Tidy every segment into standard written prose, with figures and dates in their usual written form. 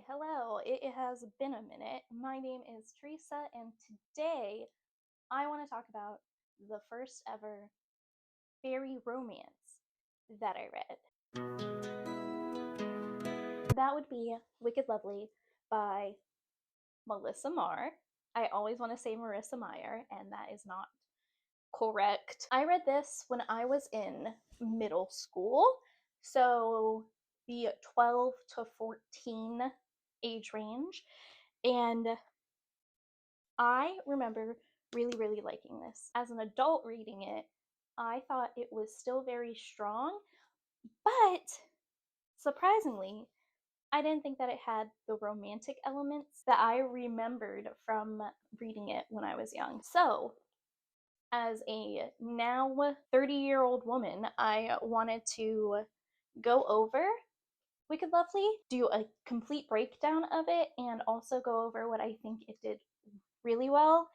Hi, hello. It has been a minute. My name is Teresa, and today I want to talk about the first ever fairy romance that I read. That would be Wicked Lovely by Melissa Marr. I always want to say Marissa Meyer, and that is not correct. I read this when I was in middle school, so the 12 to 14 age range, and I remember really liking this. As an adult reading it, I thought it was still very strong, but surprisingly, I didn't think that it had the romantic elements that I remembered from reading it when I was young. So, as a now 30-year-old woman, I wanted to go over Wicked Lovely, do a complete breakdown of it, and also go over what I think it did really well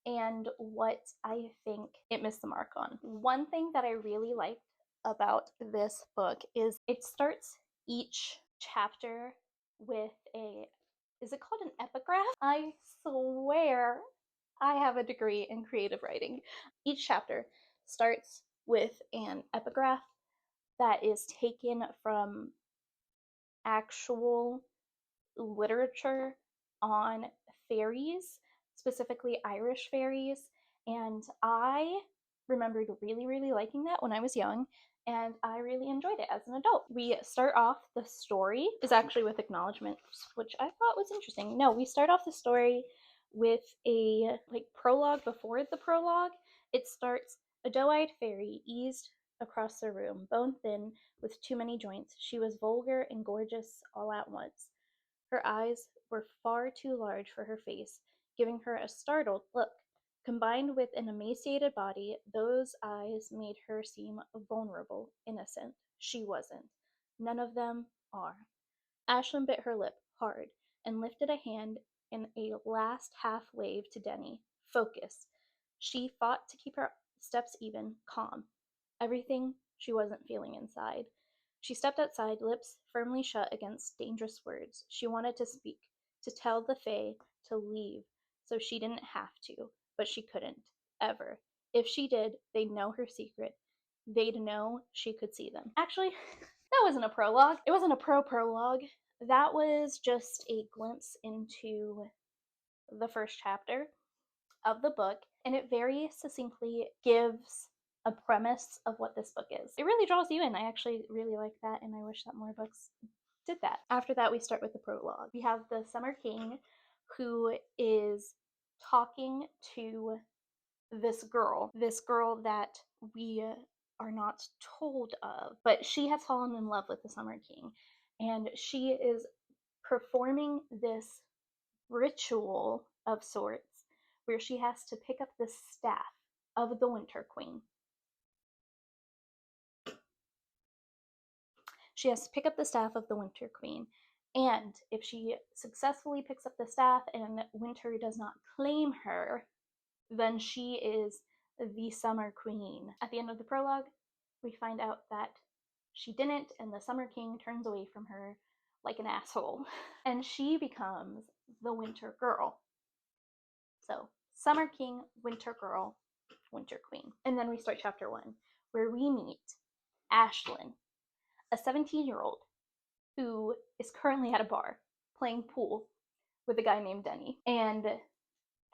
and what I think it missed the mark on. One thing that I really liked about this book is it starts each chapter with is it called an epigraph? I swear I have a degree in creative writing. Each chapter starts with an epigraph that is taken from actual literature on fairies, specifically Irish fairies, and I remembered really liking that when I was young, and I really enjoyed it as an adult. We start off, the story is actually with acknowledgments, which I thought was interesting. No, we start off the story with a prologue before the prologue. It starts, a doe-eyed fairy eased across the room, bone thin, with too many joints. She was vulgar and gorgeous all at once. Her eyes were far too large for her face, giving her a startled look. Combined with an emaciated body, those eyes made her seem vulnerable, innocent. She wasn't. None of them are. Ashlyn bit her lip hard and lifted a hand in a last half wave to Denny. Focus. She fought to keep her steps even, calm. Everything she wasn't feeling inside. She stepped outside, lips firmly shut against dangerous words. She wanted to speak, to tell the Fae to leave, so she didn't have to, but she couldn't, ever. If she did, they'd know her secret. They'd know she could see them. Actually, that wasn't a prologue. It wasn't a prologue. That was just a glimpse into the first chapter of the book, and it very succinctly gives a premise of what this book is. It really draws you in. I actually really like that, and I wish that more books did that. After that, we start with the prologue. We have the Summer King, who is talking to this girl that we are not told of, but she has fallen in love with the Summer King, and she is performing this ritual of sorts where she has to pick up the staff of the Winter Queen. She has to pick up the staff of the Winter Queen, and if she successfully picks up the staff and Winter does not claim her, then she is the Summer Queen. At the end of the prologue, we find out that she didn't, and the Summer King turns away from her like an asshole, and she becomes the Winter Girl. So, Summer King, Winter Girl, Winter Queen. And then we start chapter 1, where we meet Ashlyn, a 17-year-old who is currently at a bar playing pool with a guy named Denny. And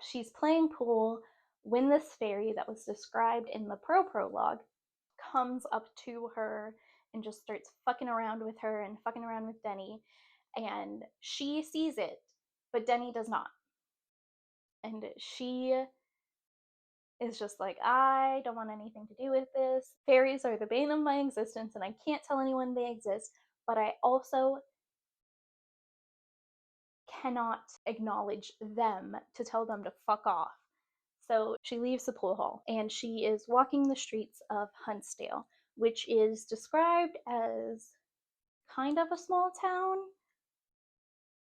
she's playing pool when this fairy that was described in the prologue comes up to her and just starts fucking around with her and fucking around with Denny. And she sees it, but Denny does not. And she is just like, I don't want anything to do with this. Fairies are the bane of my existence, and I can't tell anyone they exist, but I also cannot acknowledge them to tell them to fuck off. So she leaves the pool hall, and she is walking the streets of Huntsdale, which is described as kind of a small town,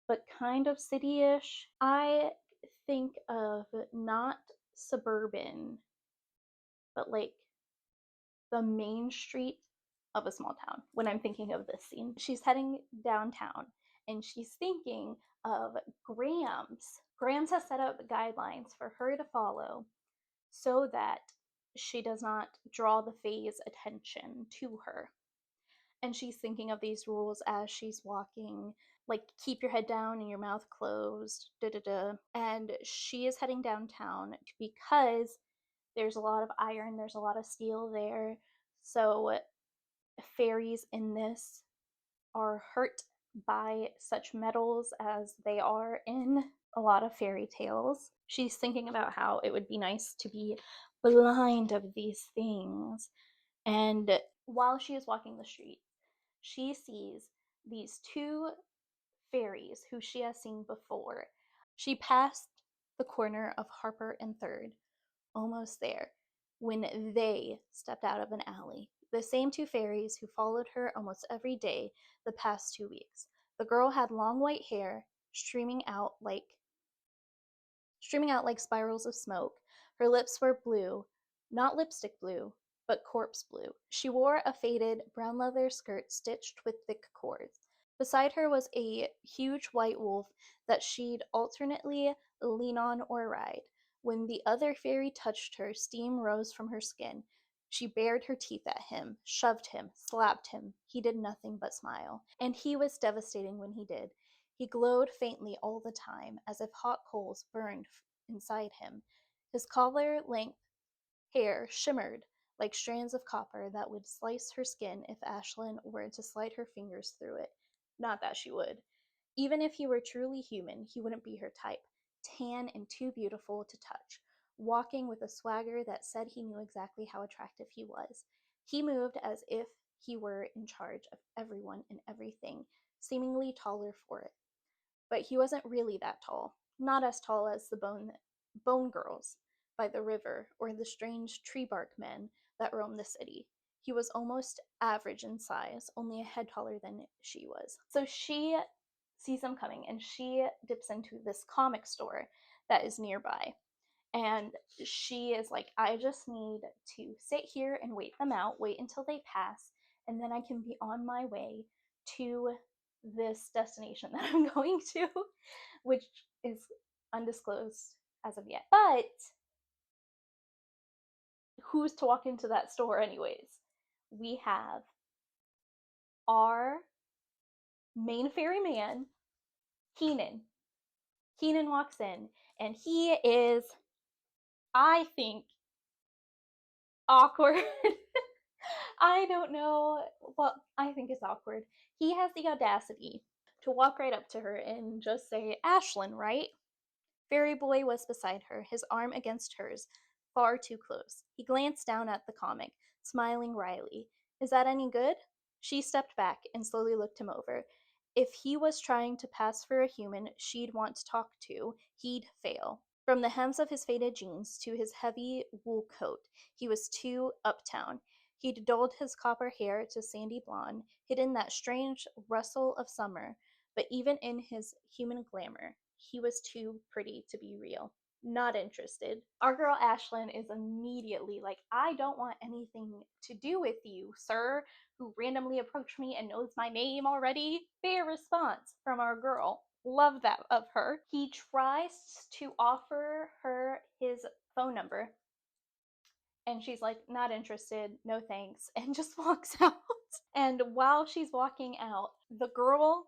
but kind of city-ish. I think of not suburban, but like the main street of a small town when I'm thinking of this scene. She's heading downtown, and she's thinking of Grams. Grams has set up guidelines for her to follow so that she does not draw the Fae's attention to her. And she's thinking of these rules as she's walking, like keep your head down and your mouth closed, da da da. And she is heading downtown because there's a lot of iron, there's a lot of steel there. So fairies in this are hurt by such metals as they are in a lot of fairy tales. She's thinking about how it would be nice to be blind of these things. And while she is walking the street, she sees these two fairies who she has seen before. She passed the corner of Harper and Third, almost there, when they stepped out of an alley. The same two fairies who followed her almost every day the past 2 weeks. The girl had long white hair streaming out like spirals of smoke. Her lips were blue, not lipstick blue, but corpse blue. She wore a faded brown leather skirt stitched with thick cords. Beside her was a huge white wolf that she'd alternately lean on or ride. When the other fairy touched her, steam rose from her skin. She bared her teeth at him, shoved him, slapped him. He did nothing but smile. And he was devastating when he did. He glowed faintly all the time, as if hot coals burned inside him. His collar-length hair shimmered like strands of copper that would slice her skin if Ashlyn were to slide her fingers through it. Not that she would. Even if he were truly human, he wouldn't be her type. Tan and too beautiful to touch, walking with a swagger that said he knew exactly how attractive he was. He moved as if he were in charge of everyone and everything, seemingly taller for it. But he wasn't really that tall, not as tall as the bone girls by the river or the strange tree bark men that roam the city. He was almost average in size, only a head taller than she was. So she sees him coming and she dips into this comic store that is nearby. And she is like, I just need to sit here and wait them out, wait until they pass, and then I can be on my way to this destination that I'm going to, which is undisclosed as of yet. But who's to walk into that store, anyways? We have our main fairy man, Keenan. Keenan walks in, and he is, I think, awkward. I don't know what I think is awkward. He has the audacity to walk right up to her and just say, Ashlyn, right? Fairy Boy was beside her, his arm against hers, far too close. He glanced down at the comic, smiling wryly. Is that any good? She stepped back and slowly looked him over. If he was trying to pass for a human she'd want to talk to, he'd fail. From the hems of his faded jeans to his heavy wool coat, he was too uptown. He'd dulled his copper hair to sandy blonde, hidden that strange rustle of summer, but even in his human glamour, he was too pretty to be real. Not interested. Our girl Ashlyn is immediately like, I don't want anything to do with you, sir, who randomly approached me and knows my name already. Fair response from our girl. Love that of her. He tries to offer her his phone number, and she's like, not interested, no thanks, and just walks out. And while she's walking out, the girl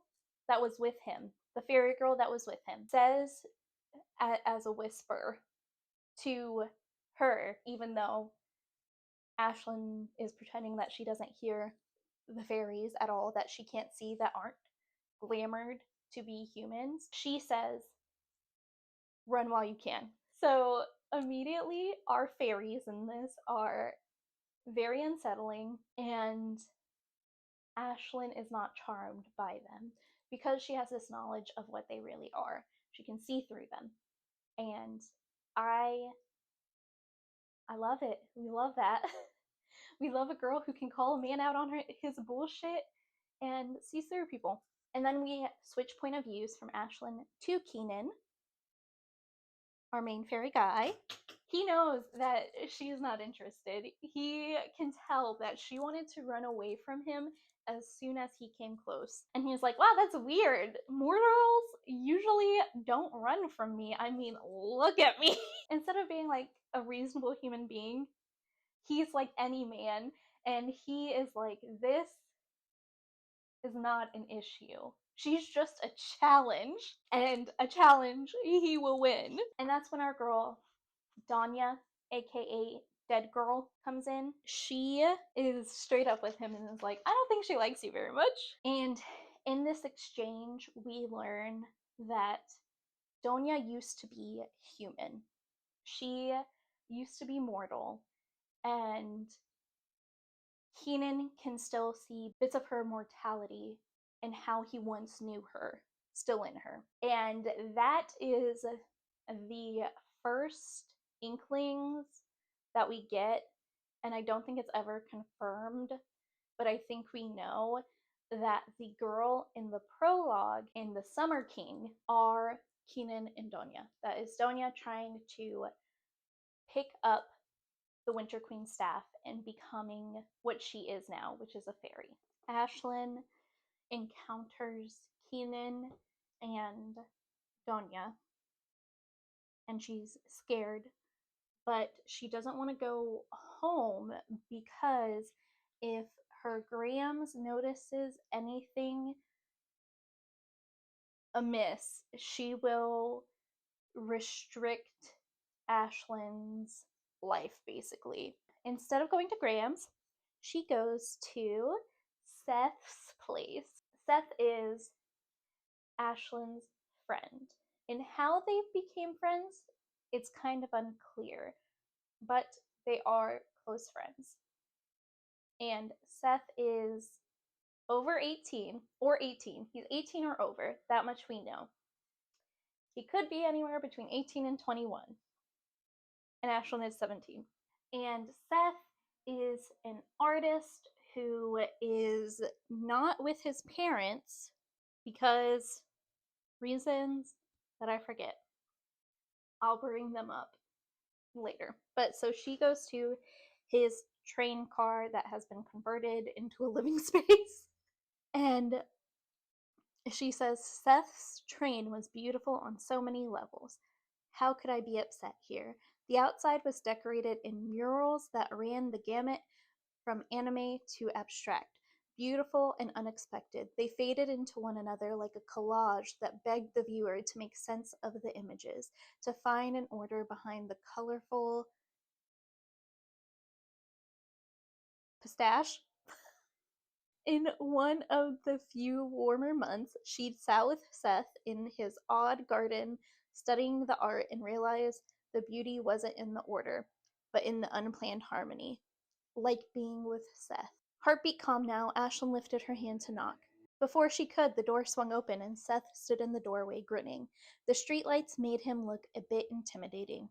that was with him, the fairy girl that was with him, says as a whisper to her, even though Ashlyn is pretending that she doesn't hear the fairies at all, that she can't see, that aren't glamored to be humans, she says, run while you can. So immediately, our fairies in this are very unsettling, and Ashlyn is not charmed by them because she has this knowledge of what they really are. She can see through them. And I I love it. We love that. We love a girl who can call a man out on his bullshit and see through people. And then we switch point of views from Ashlyn to Keenan, our main fairy guy. He knows that she is not interested. He can tell that she wanted to run away from him as soon as he came close. And he was like, wow, that's weird. Mortals usually don't run from me. I mean, look at me. Instead of being like a reasonable human being, he's like any man. And he is like, this is not an issue. She's just a challenge, and a challenge he will win. And that's when our girl, Danya, aka Dead Girl, comes in. She is straight up with him and is like, I don't think she likes you very much. And in this exchange, we learn that Donya used to be human. She used to be mortal, and Keenan can still see bits of her mortality and how he once knew her still in her. And that is the first inklings that we get, and I don't think it's ever confirmed, but I think we know that the girl in the prologue in the Summer King are Keenan and Donya. That is Donya trying to pick up the Winter Queen staff and becoming what she is now, which is a fairy. Ashlyn encounters Keenan and Donya, and she's scared, but she doesn't want to go home because if her Grams notices anything amiss, she will restrict Ashlyn's life, basically. Instead of going to Graham's, she goes to Seth's place. Seth is Ashlyn's friend. And how they became friends, it's kind of unclear, but they are close friends. And Seth is over 18, or 18. He's 18 or over, that much we know. He could be anywhere between 18 and 21. And Ashlyn is 17. And Seth is an artist who is not with his parents because reasons that I forget. I'll bring them up later. But so she goes to his train car that has been converted into a living space. And she says, Seth's train was beautiful on so many levels. How could I be upset here? The outside was decorated in murals that ran the gamut from anime to abstract. Beautiful and unexpected, they faded into one another like a collage that begged the viewer to make sense of the images, to find an order behind the colorful pistache. In one of the few warmer months, she'd sat with Seth in his odd garden, studying the art, and realized the beauty wasn't in the order, but in the unplanned harmony. Like being with Seth. Heartbeat calm now, Ashlyn lifted her hand to knock. Before she could, the door swung open and Seth stood in the doorway, grinning. The streetlights made him look a bit intimidating,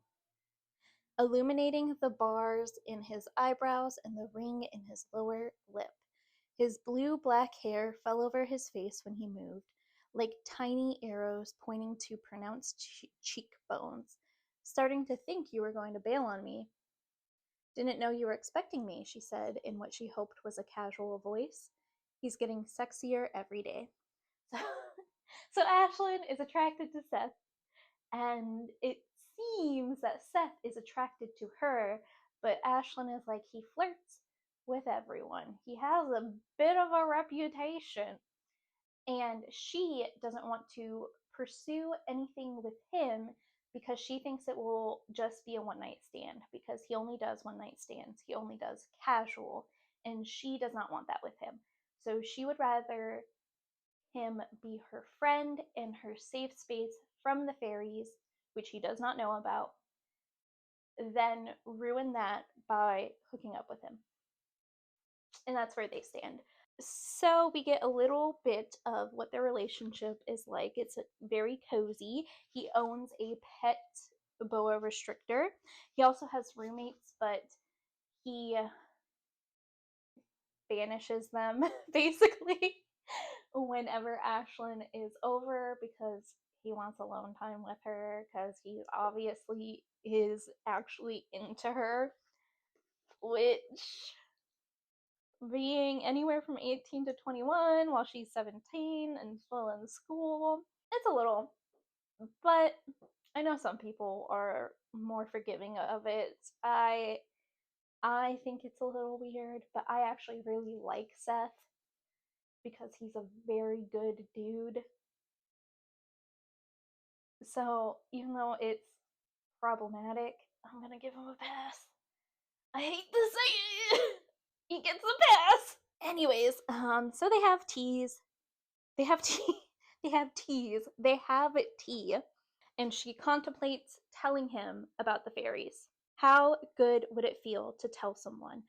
illuminating the bars in his eyebrows and the ring in his lower lip. His blue-black hair fell over his face when he moved, like tiny arrows pointing to pronounced cheekbones. Starting to think you were going to bail on me. Didn't know you were expecting me, she said in what she hoped was a casual voice. He's getting sexier every day. So, so Ashlyn is attracted to Seth, and it seems that Seth is attracted to her, but Ashlyn is like, he flirts with everyone. He has a bit of a reputation, and she doesn't want to pursue anything with him because she thinks it will just be a one night stand because he only does one night stands. He only does casual, and she does not want that with him. So she would rather him be her friend and her safe space from the fairies, which he does not know about, than ruin that by hooking up with him. And that's where they stand. So we get a little bit of what their relationship is like. It's very cozy. He owns a pet boa restrictor. He also has roommates, but he banishes them basically whenever Ashlyn is over because he wants alone time with her because he obviously is actually into her, which being anywhere from 18 to 21 while she's 17 and still in school. It's a little, but I know some people are more forgiving of it. I think it's a little weird, but I actually really like Seth because he's a very good dude. So, even though it's problematic, I'm gonna give him a pass. I hate to say it. He gets a pass. Anyways, so they have teas. They have tea. They have teas. They have tea. And she contemplates telling him about the fairies. How good would it feel to tell someone?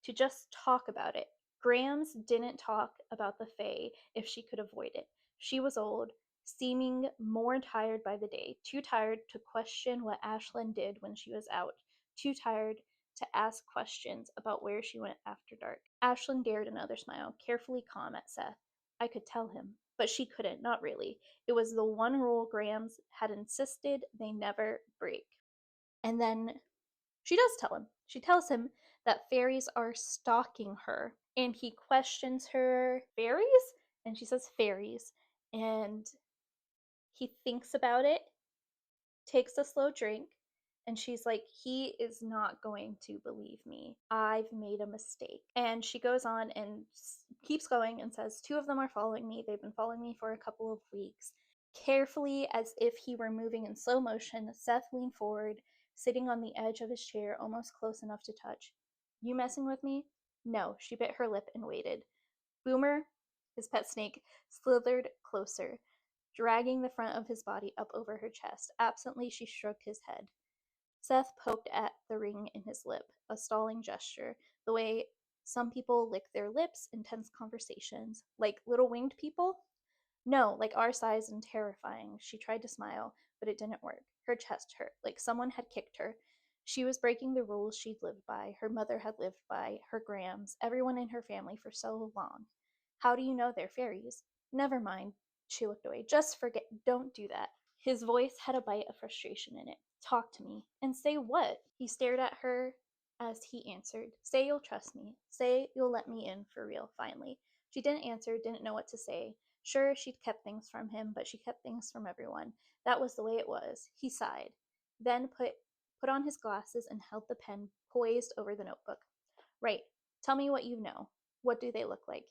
To just talk about it. Grams didn't talk about the Fae if she could avoid it. She was old, seeming more tired by the day, too tired to question what Ashlyn did when she was out, too tired to ask questions about where she went after dark. Ashlyn dared another smile, carefully calm at Seth. I could tell him, but she couldn't, not really. It was the one rule Grams had insisted they never break. And then she does tell him. She tells him that fairies are stalking her. And he questions her, fairies? And she says, fairies. And he thinks about it, takes a slow drink, and she's like, he is not going to believe me. I've made a mistake. And she goes on and keeps going and says, two of them are following me. They've been following me for a couple of weeks. Carefully, as if he were moving in slow motion, Seth leaned forward, sitting on the edge of his chair, almost close enough to touch. You messing with me? No, she bit her lip and waited. Boomer, his pet snake, slithered closer, dragging the front of his body up over her chest. Absently, she stroked his head. Seth poked at the ring in his lip, a stalling gesture, the way some people lick their lips in tense conversations. Like little winged people? No, like our size and terrifying. She tried to smile, but it didn't work. Her chest hurt, like someone had kicked her. She was breaking the rules she'd lived by, her mother had lived by, her Grams, everyone in her family for so long. How do you know they're fairies? Never mind. She looked away. Just forget. Don't do that. His voice had a bite of frustration in it. Talk to me. And say what? He stared at her as he answered. Say you'll trust me. Say you'll let me in for real, finally. She didn't answer, didn't know what to say. Sure, she'd kept things from him, but she kept things from everyone. That was the way it was. He sighed, then put on his glasses and held the pen poised over the notebook. Right. Tell me what you know. What do they look like?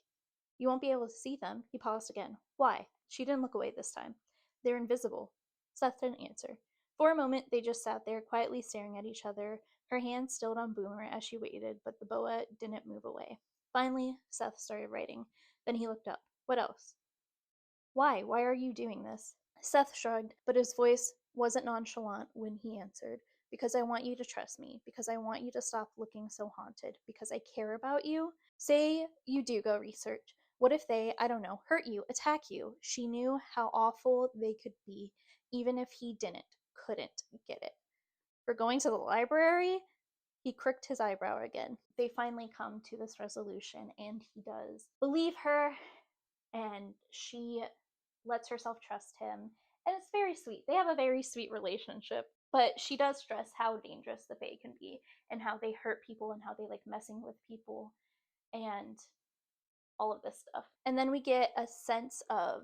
You won't be able to see them. He paused again. Why? She didn't look away this time. They're invisible. Seth didn't answer. For a moment, they just sat there, quietly staring at each other, her hand still on Boomer as she waited, but the boa didn't move away. Finally, Seth started writing. Then he looked up. What else? Why? Why are you doing this? Seth shrugged, but his voice wasn't nonchalant when he answered. Because I want you to trust me. Because I want you to stop looking so haunted. Because I care about you. Say you do go research. What if they, I don't know, hurt you, attack you? She knew how awful they could be, even if he couldn't get it. For going to the library? He crooked his eyebrow again. They finally come to this resolution, and he does believe her, and she lets herself trust him. And it's very sweet. They have a very sweet relationship. But she does stress how dangerous the Fae can be and how they hurt people and how they like messing with people and all of this stuff. And then we get a sense of,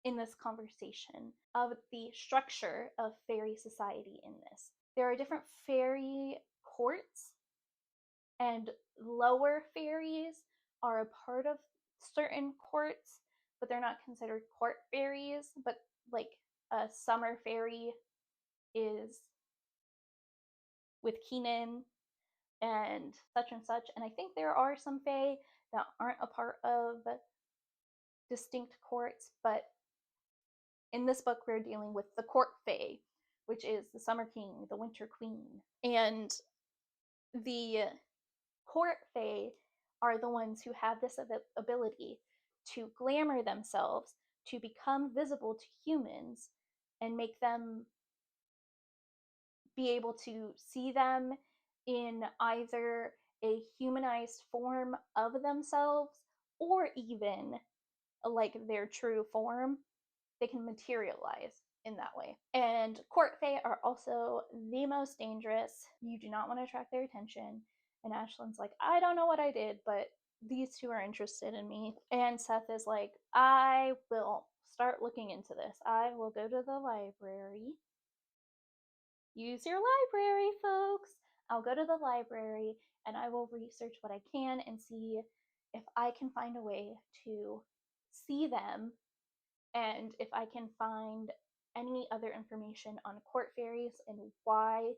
in this conversation, of the structure of fairy society in this. There are different fairy courts, and lower fairies are a part of certain courts, but they're not considered court fairies. But like a summer fairy is with Keenan and such. And I think there are some fae that aren't a part of distinct courts, but in this book we're dealing with the court fae, which is the Summer King, the Winter Queen. And the court fae are the ones who have this ability to glamour themselves, to become visible to humans, and make them be able to see them in either a humanized form of themselves or even like their true form. They can materialize in that way. And court fae are also the most dangerous. You do not want to attract their attention. And Ashlyn's like, I don't know what I did, but these two are interested in me. And Seth is like, I will start looking into this. I will go to the library. Use your library, folks. I'll go to the library and I will research what I can and see if I can find a way to see them and if I can find any other information on court fairies and why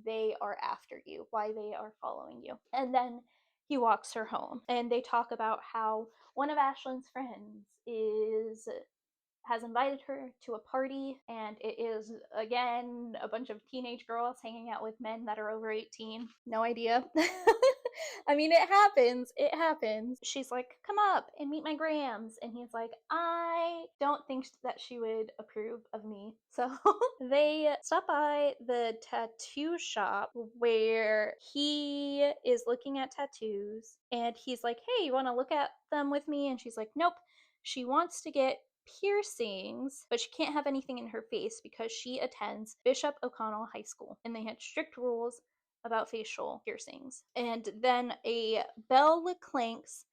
they are after you, why they are following you. And then he walks her home and they talk about how one of Ashlyn's friends has invited her to a party, and it is again a bunch of teenage girls hanging out with men that are over 18. No idea. I mean, it happens. It happens. She's like, come up and meet my Grams. And he's like, I don't think that she would approve of me. So they stop by the tattoo shop where he is looking at tattoos. And he's like, hey, you want to look at them with me? And she's like, nope. She wants to get piercings, but she can't have anything in her face because she attends Bishop O'Connell High School and they had strict rules about facial piercings. And then a bell clanks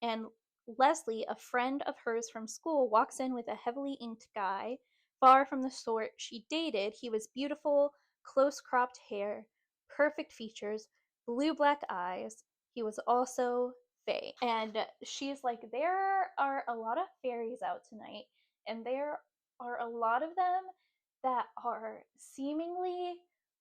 and Leslie, a friend of hers from school, walks in with a heavily inked guy, far from the sort she dated. He was beautiful, close cropped hair, perfect features, blue black eyes. He was also fae. And she's like, there are a lot of fairies out tonight, and there are a lot of them that are seemingly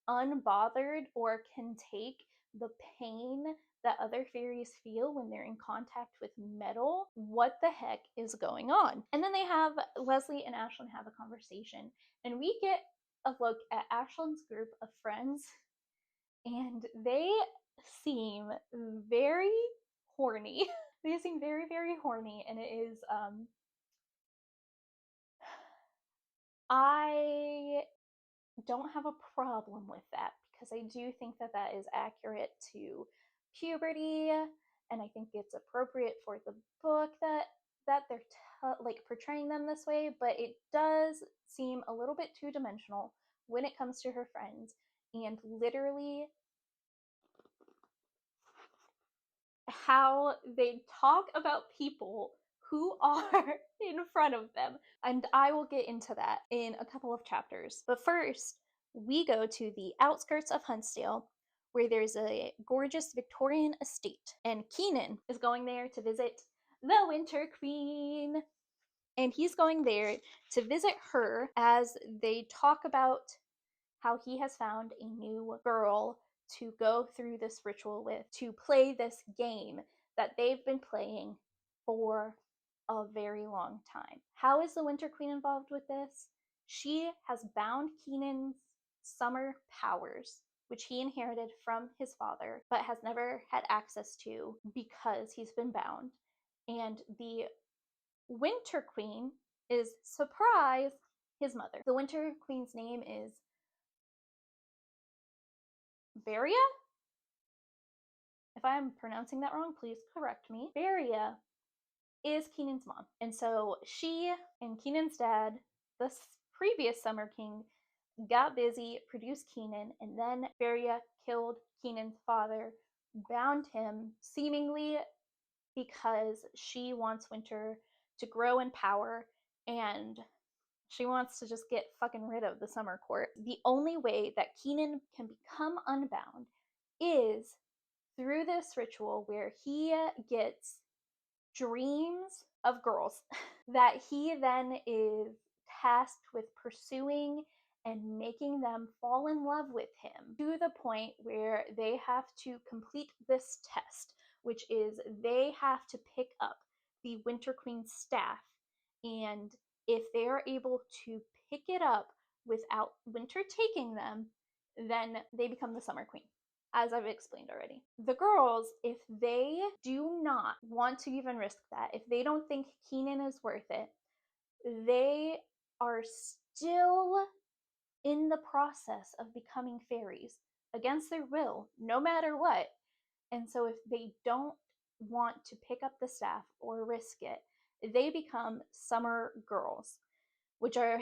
unbothered or can take the pain that other fairies feel when they're in contact with metal. What the heck is going on? And then they have Leslie and Ashlyn have a conversation, and we get a look at Ashlyn's group of friends, and they seem very horny. They seem very, very horny, and it is I don't have a problem with that because I do think that that is accurate to puberty, and I think it's appropriate for the book that they're like portraying them this way, but it does seem a little bit two-dimensional when it comes to her friends, and literally how they talk about people who are in front of them. And I will get into that in a couple of chapters. But first, we go to the outskirts of Huntsdale, where there's a gorgeous Victorian estate. And Keenan is going there to visit the Winter Queen. And he's going there to visit her as they talk about how he has found a new girl to go through this ritual with, to play this game that they've been playing for a very long time. How is the Winter Queen involved with this? She has bound Keenan's summer powers, which he inherited from his father, but has never had access to because he's been bound. And the Winter Queen is, surprise, his mother. The Winter Queen's name is Varia? If I'm pronouncing that wrong, please correct me. Varia is Keenan's mom. And so she and Keenan's dad, the previous Summer King, got busy, produced Keenan, and then Varia killed Keenan's father, bound him, seemingly because she wants Winter to grow in power and she wants to just get fucking rid of the Summer Court. The only way that Keenan can become unbound is through this ritual where he gets dreams of girls that he then is tasked with pursuing and making them fall in love with him to the point where they have to complete this test, which is they have to pick up the Winter Queen's staff, and if they are able to pick it up without Winter taking them, then they become the Summer Queen, as I've explained already. The girls, if they do not want to even risk that, if they don't think Keenan is worth it, they are still in the process of becoming fairies against their will, no matter what. And so if they don't want to pick up the staff or risk it, they become summer girls, which are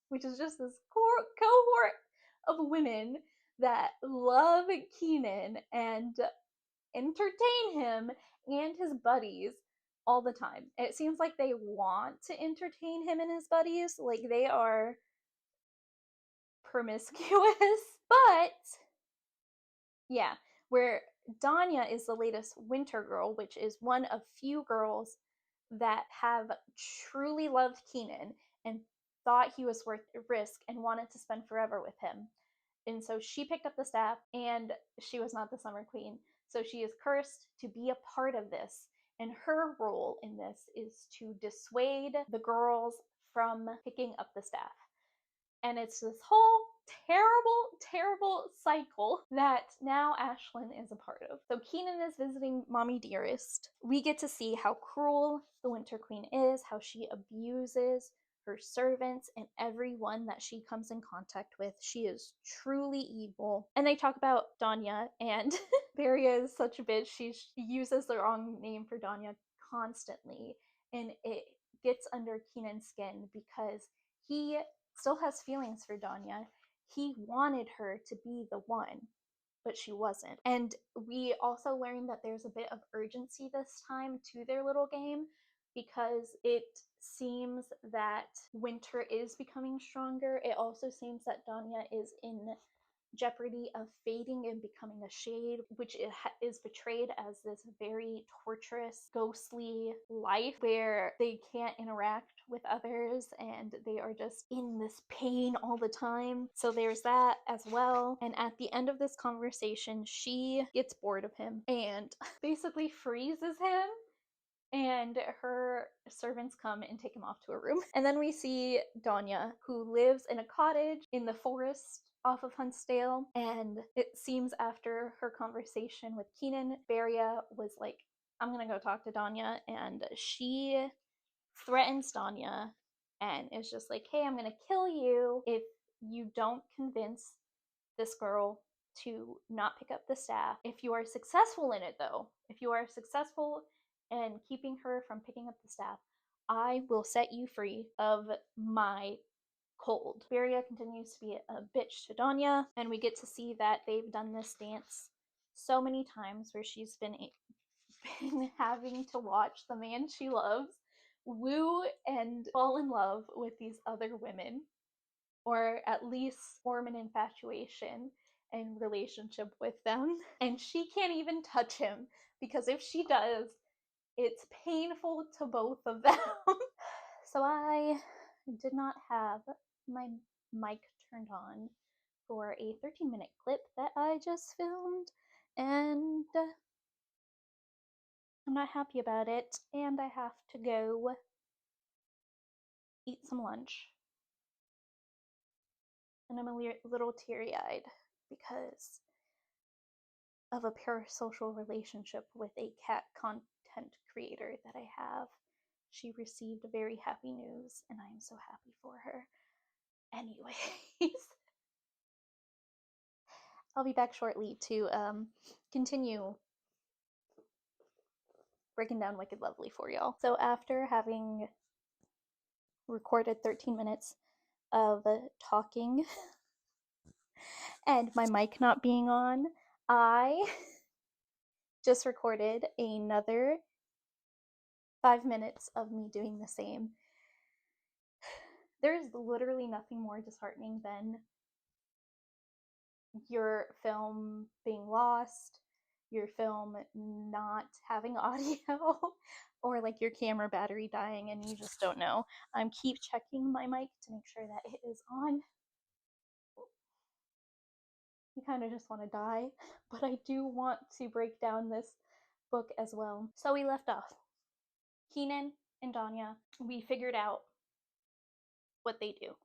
which is just this cohort of women that love Keenan and entertain him and his buddies all the time. It seems like they want to entertain him and his buddies. Like they are promiscuous. But yeah, where Danya is the latest winter girl, which is one of few girls that have truly loved Keenan and thought he was worth the risk and wanted to spend forever with him. And so she picked up the staff, and she was not the Summer Queen. So she is cursed to be a part of this. And her role in this is to dissuade the girls from picking up the staff. And it's this whole terrible cycle that now Ashlyn is a part of. So Keenan is visiting Mommy Dearest. We get to see how cruel the Winter Queen is, how she abuses her servants and everyone that she comes in contact with. She is truly evil. And they talk about Danya, and Beria is such a bitch. She uses the wrong name for Danya constantly. And it gets under Keenan's skin because he still has feelings for Danya. He wanted her to be the one, but she wasn't. And we also learned that there's a bit of urgency this time to their little game because it seems that Winter is becoming stronger. It also seems that Danya is in jeopardy of fading and becoming a shade, which is portrayed as this very torturous, ghostly life where they can't interact with others and they are just in this pain all the time. So there's that as well. And at the end of this conversation, she gets bored of him and basically freezes him, and her servants come and take him off to a room. And then we see Danya, who lives in a cottage in the forest off of Huntsdale, and it seems after her conversation with Keenan, Beria was like, I'm gonna go talk to Danya, and she threatens Danya and is just like, hey, I'm gonna kill you if you don't convince this girl to not pick up the staff. If you are successful in it, though, if you are successful in keeping her from picking up the staff, I will set you free of my cold. Beria continues to be a bitch to Danya, and we get to see that they've done this dance so many times where she's been having to watch the man she loves woo and fall in love with these other women, or at least form an infatuation and relationship with them. And she can't even touch him because if she does, it's painful to both of them. So I did not have my mic turned on for a 13-minute clip that I just filmed, and I'm not happy about it, and I have to go eat some lunch. And I'm a little teary-eyed because of a parasocial relationship with a cat content creator that I have. She received very happy news, and I am so happy for her. Anyways, I'll be back shortly to continue breaking down Wicked Lovely for y'all. So after having recorded 13 minutes of talking and my mic not being on, I just recorded another 5 minutes of me doing the same. There's literally nothing more disheartening than your film being lost, your film not having audio, or like your camera battery dying and you just don't know. Keep checking my mic to make sure that it is on. You kind of just want to die, but I do want to break down this book as well. So we left off. Keenan and Danya, we figured out what they do,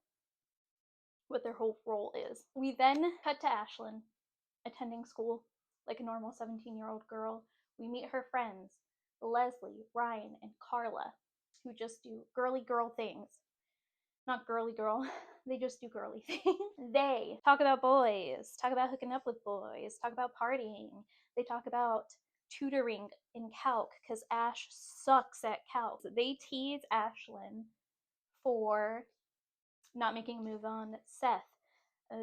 what their whole role is. We then cut to Ashlyn attending school like a normal 17-year-old girl. We meet her friends, Leslie, Ryan, and Carla, who just do girly girl things. Not girly girl, they just do girly things. They talk about boys, talk about hooking up with boys, talk about partying. They talk about tutoring in calc because Ash sucks at calc. They tease Ashlyn for not making a move on Seth.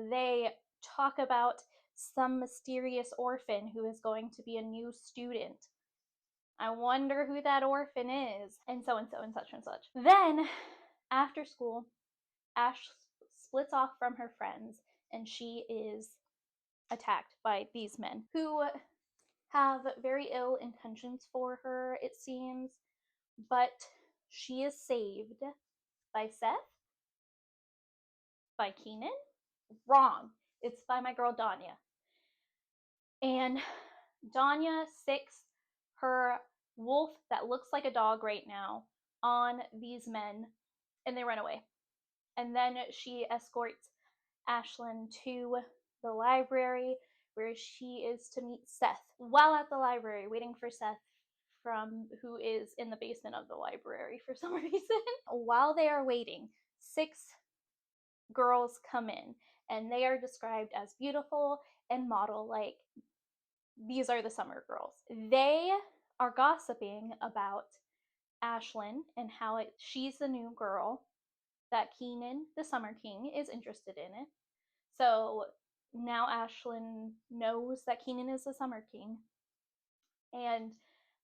They talk about some mysterious orphan who is going to be a new student. I wonder who that orphan is. And so and so and such and such. Then, after school, Ash splits off from her friends and she is attacked by these men who have very ill intentions for her, it seems, but she is saved by Seth, by Keenan. Wrong. It's by my girl Danya. And Danya sicks her wolf that looks like a dog right now on these men and they run away. And then she escorts Ashlyn to the library where she is to meet Seth. While at the library, waiting for Seth who is in the basement of the library for some reason. While they are waiting, 6 girls come in and they are described as beautiful and model like. These are the summer girls. They are gossiping about Ashlyn and how she's the new girl that Keenan, the Summer King, is interested in it. So now Ashlyn knows that Keenan is the Summer King. And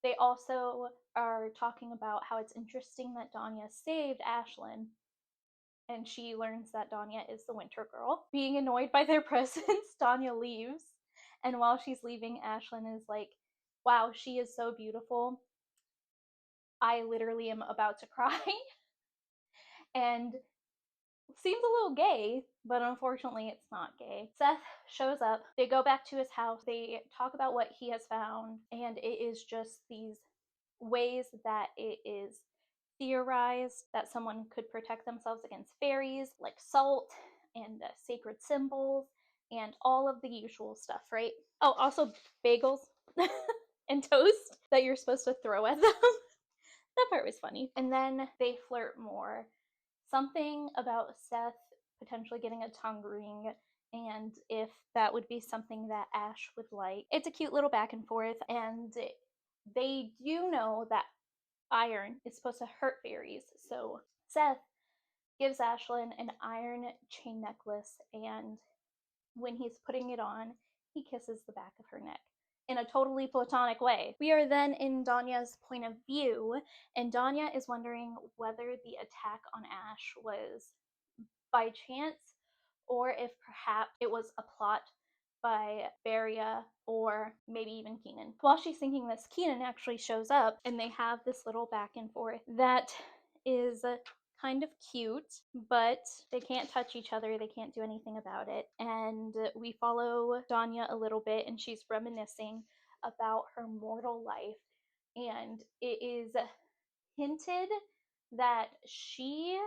they also are talking about how it's interesting that Danya saved Ashlyn. And she learns that Danya is the Winter Girl. Being annoyed by their presence, Danya leaves. And while she's leaving, Ashlyn is like, wow, she is so beautiful. I literally am about to cry. And seems a little gay, but unfortunately it's not gay. Seth shows up. They go back to his house. They talk about what he has found, and it is just these ways that it is theorized that someone could protect themselves against fairies, like salt and sacred symbols and all of the usual stuff, right? Oh, also bagels and toast that you're supposed to throw at them. That part was funny. And then they flirt more. Something about Seth potentially getting a tongue ring, and if that would be something that Ash would like. It's a cute little back and forth, and they do know that iron is supposed to hurt fairies. So Seth gives Ashlyn an iron chain necklace, and when he's putting it on, he kisses the back of her neck in a totally platonic way. We are then in Danya's point of view, and Danya is wondering whether the attack on Ash was by chance or if perhaps it was a plot by Beria or maybe even Keenan. While she's thinking this, Keenan actually shows up and they have this little back and forth that is kind of cute, but they can't touch each other. They can't do anything about it. And we follow Danya a little bit and she's reminiscing about her mortal life. And it is hinted that she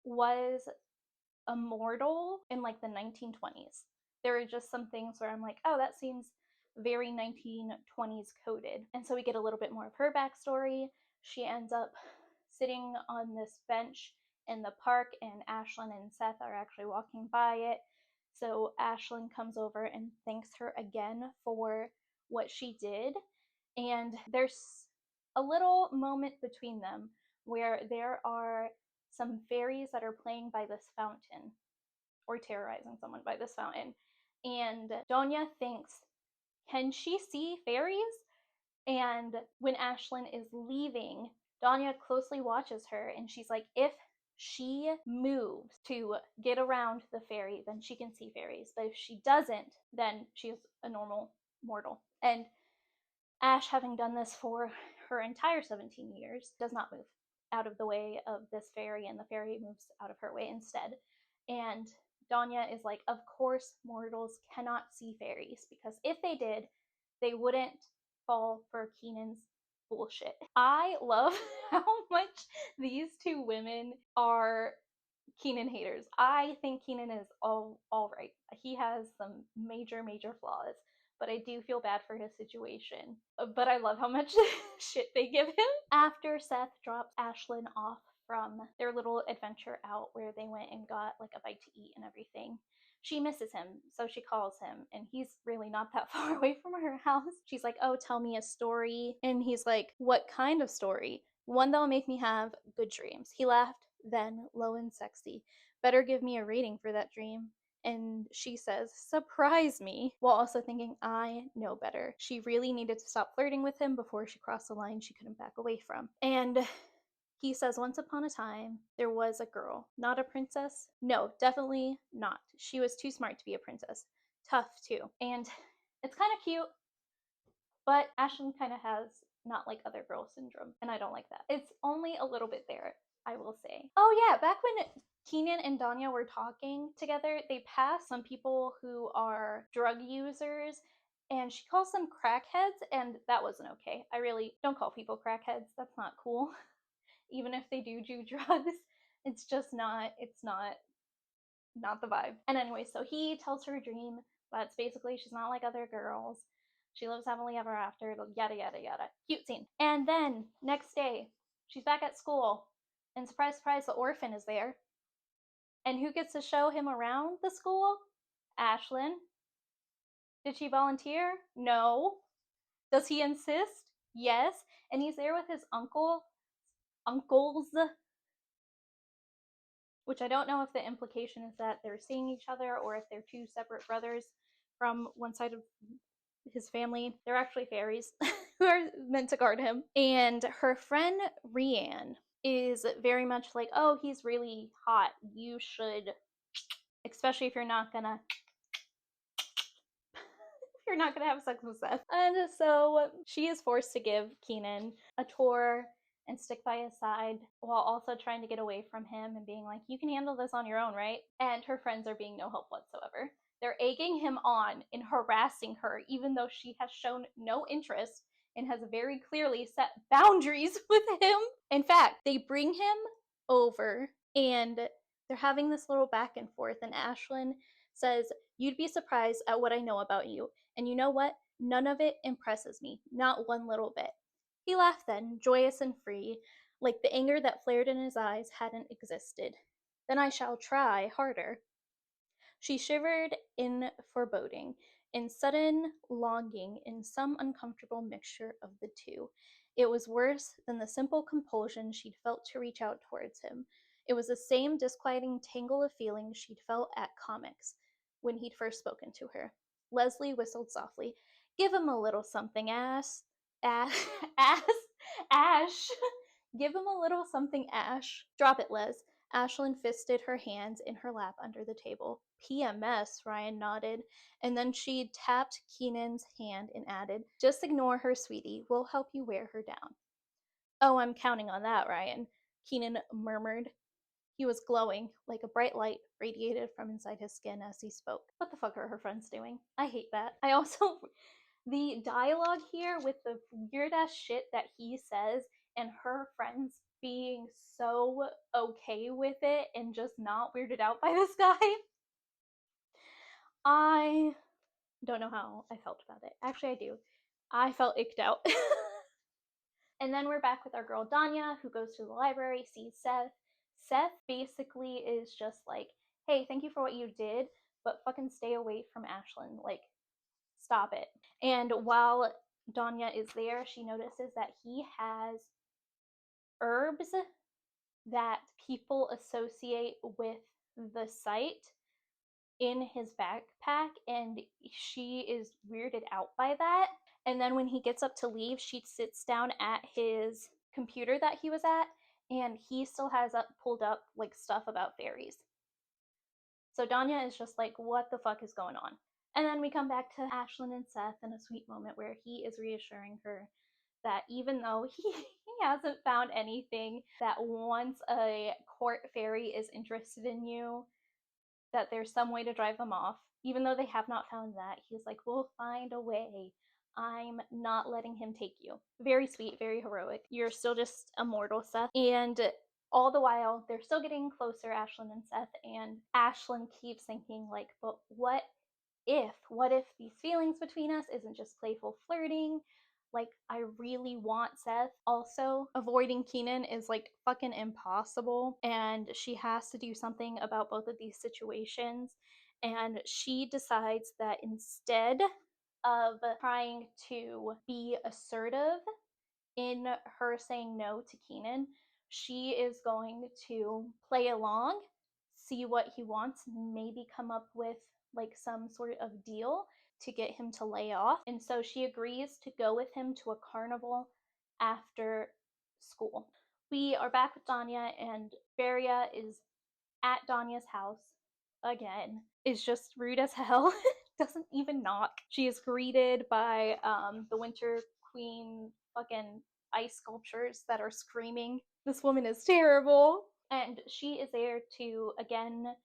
was immortal in like the 1920s. There are just some things where I'm like, oh, that seems very 1920s coded. And so we get a little bit more of her backstory. She ends up sitting on this bench in the park, and Ashlyn and Seth are actually walking by it. So Ashlyn comes over and thanks her again for what she did. And there's a little moment between them where there are some fairies that are playing by this fountain or terrorizing someone by this fountain. And Donya thinks, can she see fairies? And when Ashlyn is leaving, Donya closely watches her and she's like, if she moves to get around the fairy, then she can see fairies. But if she doesn't, then she's a normal mortal. And Ash, having done this for her entire 17 years, does not move out of the way of this fairy, and the fairy moves out of her way instead. And Danya is like, of course mortals cannot see fairies, because if they did, they wouldn't fall for Keenan's bullshit. I love how much these two women are Keenan haters. I think Keenan is all right. He has some major flaws, but I do feel bad for his situation. But I love how much shit they give him. After Seth drops Ashlyn off from their little adventure out where they went and got like a bite to eat and everything, she misses him, so she calls him, and he's really not that far away from her house. She's like, oh, tell me a story. And he's like, what kind of story? One that'll make me have good dreams. He laughed, then, low and sexy. Better give me a rating for that dream. And she says, "Surprise me," while also thinking, I know better. She really needed to stop flirting with him before she crossed the line she couldn't back away from. And he says, "Once upon a time, there was a girl. Not a princess? No, definitely not. She was too smart to be a princess. Tough, too." And it's kind of cute, but Ashlyn kind of has not like other girl syndrome, and I don't like that. It's only a little bit there, I will say. Oh yeah, back when Keenan and Danya were talking together, they passed some people who are drug users, and she calls them crackheads, and that wasn't okay. I really don't call people crackheads. That's not cool. Even if they do drugs, it's just not, it's not the vibe. And anyway, so he tells her a dream, but it's basically she's not like other girls. She lives happily ever after, yada yada yada. Cute scene. And then next day, she's back at school, and surprise, surprise, the orphan is there. And who gets to show him around the school? Ashlyn. Did she volunteer? No. Does he insist? Yes. And he's there with his uncles, which I don't know if the implication is that they're seeing each other or if they're two separate brothers from one side of his family. They're actually fairies who are meant to guard him. And her friend Rianne is very much like, oh, he's really hot. You should, especially if you're not gonna have sex with Seth. And so she is forced to give Keenan a tour and stick by his side while also trying to get away from him and being like, you can handle this on your own, right? And her friends are being no help whatsoever. They're egging him on and harassing her, even though she has shown no interest and has very clearly set boundaries with him. In fact, they bring him over and they're having this little back and forth, and Ashlyn says, "You'd be surprised at what I know about you. And you know what? None of it impresses me, not one little bit." He laughed then, joyous and free, like the anger that flared in his eyes hadn't existed. "Then I shall try harder." She shivered in foreboding, in sudden longing, in some uncomfortable mixture of the two. It was worse than the simple compulsion she'd felt to reach out towards him. It was the same disquieting tangle of feelings she'd felt at comics when he'd first spoken to her. Leslie whistled softly. "Give him a little something, Ash. Ash. Ash. Ash. Give him a little something, Ash." "Drop it, Les." Ashlyn fisted her hands in her lap under the table. "PMS," Ryan nodded, and then she tapped Keenan's hand and added, "Just ignore her, sweetie. We'll help you wear her down." "Oh, I'm counting on that, Ryan," Keenan murmured. He was glowing, like a bright light radiated from inside his skin as he spoke. What the fuck are her friends doing? I hate that. I also the dialogue here with the weird ass shit that he says and her friends being so okay with it and just not weirded out by this guy. I don't know how I felt about it. Actually, I do. I felt icked out. And then we're back with our girl Danya, who goes to the library, sees Seth. Seth basically is just like, hey, thank you for what you did, but fucking stay away from Ashlyn. Like, stop it. And while Danya is there, she notices that he has herbs that people associate with the site in his backpack, and she is weirded out by that. And then when he gets up to leave, she sits down at his computer that he was at, and he still has pulled up like stuff about fairies. So Danya is just like, what the fuck is going on? And then we come back to Ashlyn and Seth in a sweet moment where he is reassuring her that even though he hasn't found anything, that once a court fairy is interested in you, that there's some way to drive them off. Even though they have not found that, he's like, we'll find a way. I'm not letting him take you. Very sweet, very heroic. You're still just a mortal, Seth. And all the while, they're still getting closer, Ashlyn and Seth, and Ashlyn keeps thinking, like, but what if these feelings between us isn't just playful flirting? Like, I really want Seth. Also, avoiding Keenan is like fucking impossible, and she has to do something about both of these situations. And she decides that instead of trying to be assertive in her saying no to Keenan, she is going to play along, see what he wants, maybe come up with like some sort of deal to get him to lay off. And so she agrees to go with him to a carnival after school. We are back with Danya, and Beria is at Danya's house again. Is just rude as hell. Doesn't even knock. She is greeted by the Winter Queen fucking ice sculptures that are screaming, "This woman is terrible." And she is there to again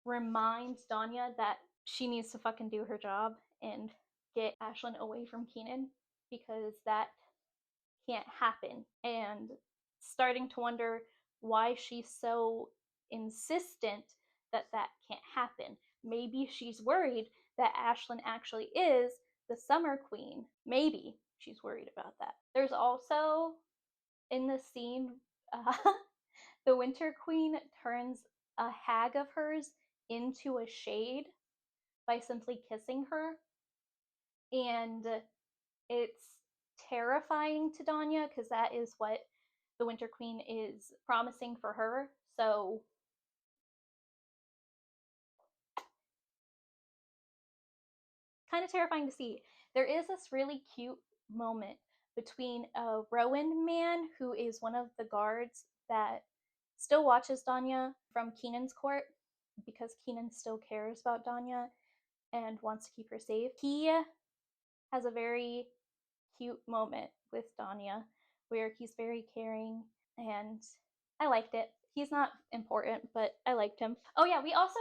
remind Danya that she needs to fucking do her job and get Ashlyn away from Keenan, because that can't happen. And starting to wonder why she's so insistent that that can't happen. Maybe she's worried that Ashlyn actually is the Summer Queen. Maybe she's worried about that. There's also in the scene, uh, the Winter Queen turns a hag of hers into a shade by simply kissing her. And it's terrifying to Danya because that is what the Winter Queen is promising for her. So kind of terrifying to see. There is this really cute moment between a Rowan man who is one of the guards that still watches Danya from Keenan's court, because Keenan still cares about Danya and wants to keep her safe. He has a very cute moment with Danya where he's very caring, and I liked it. He's not important, but I liked him. Oh yeah, we also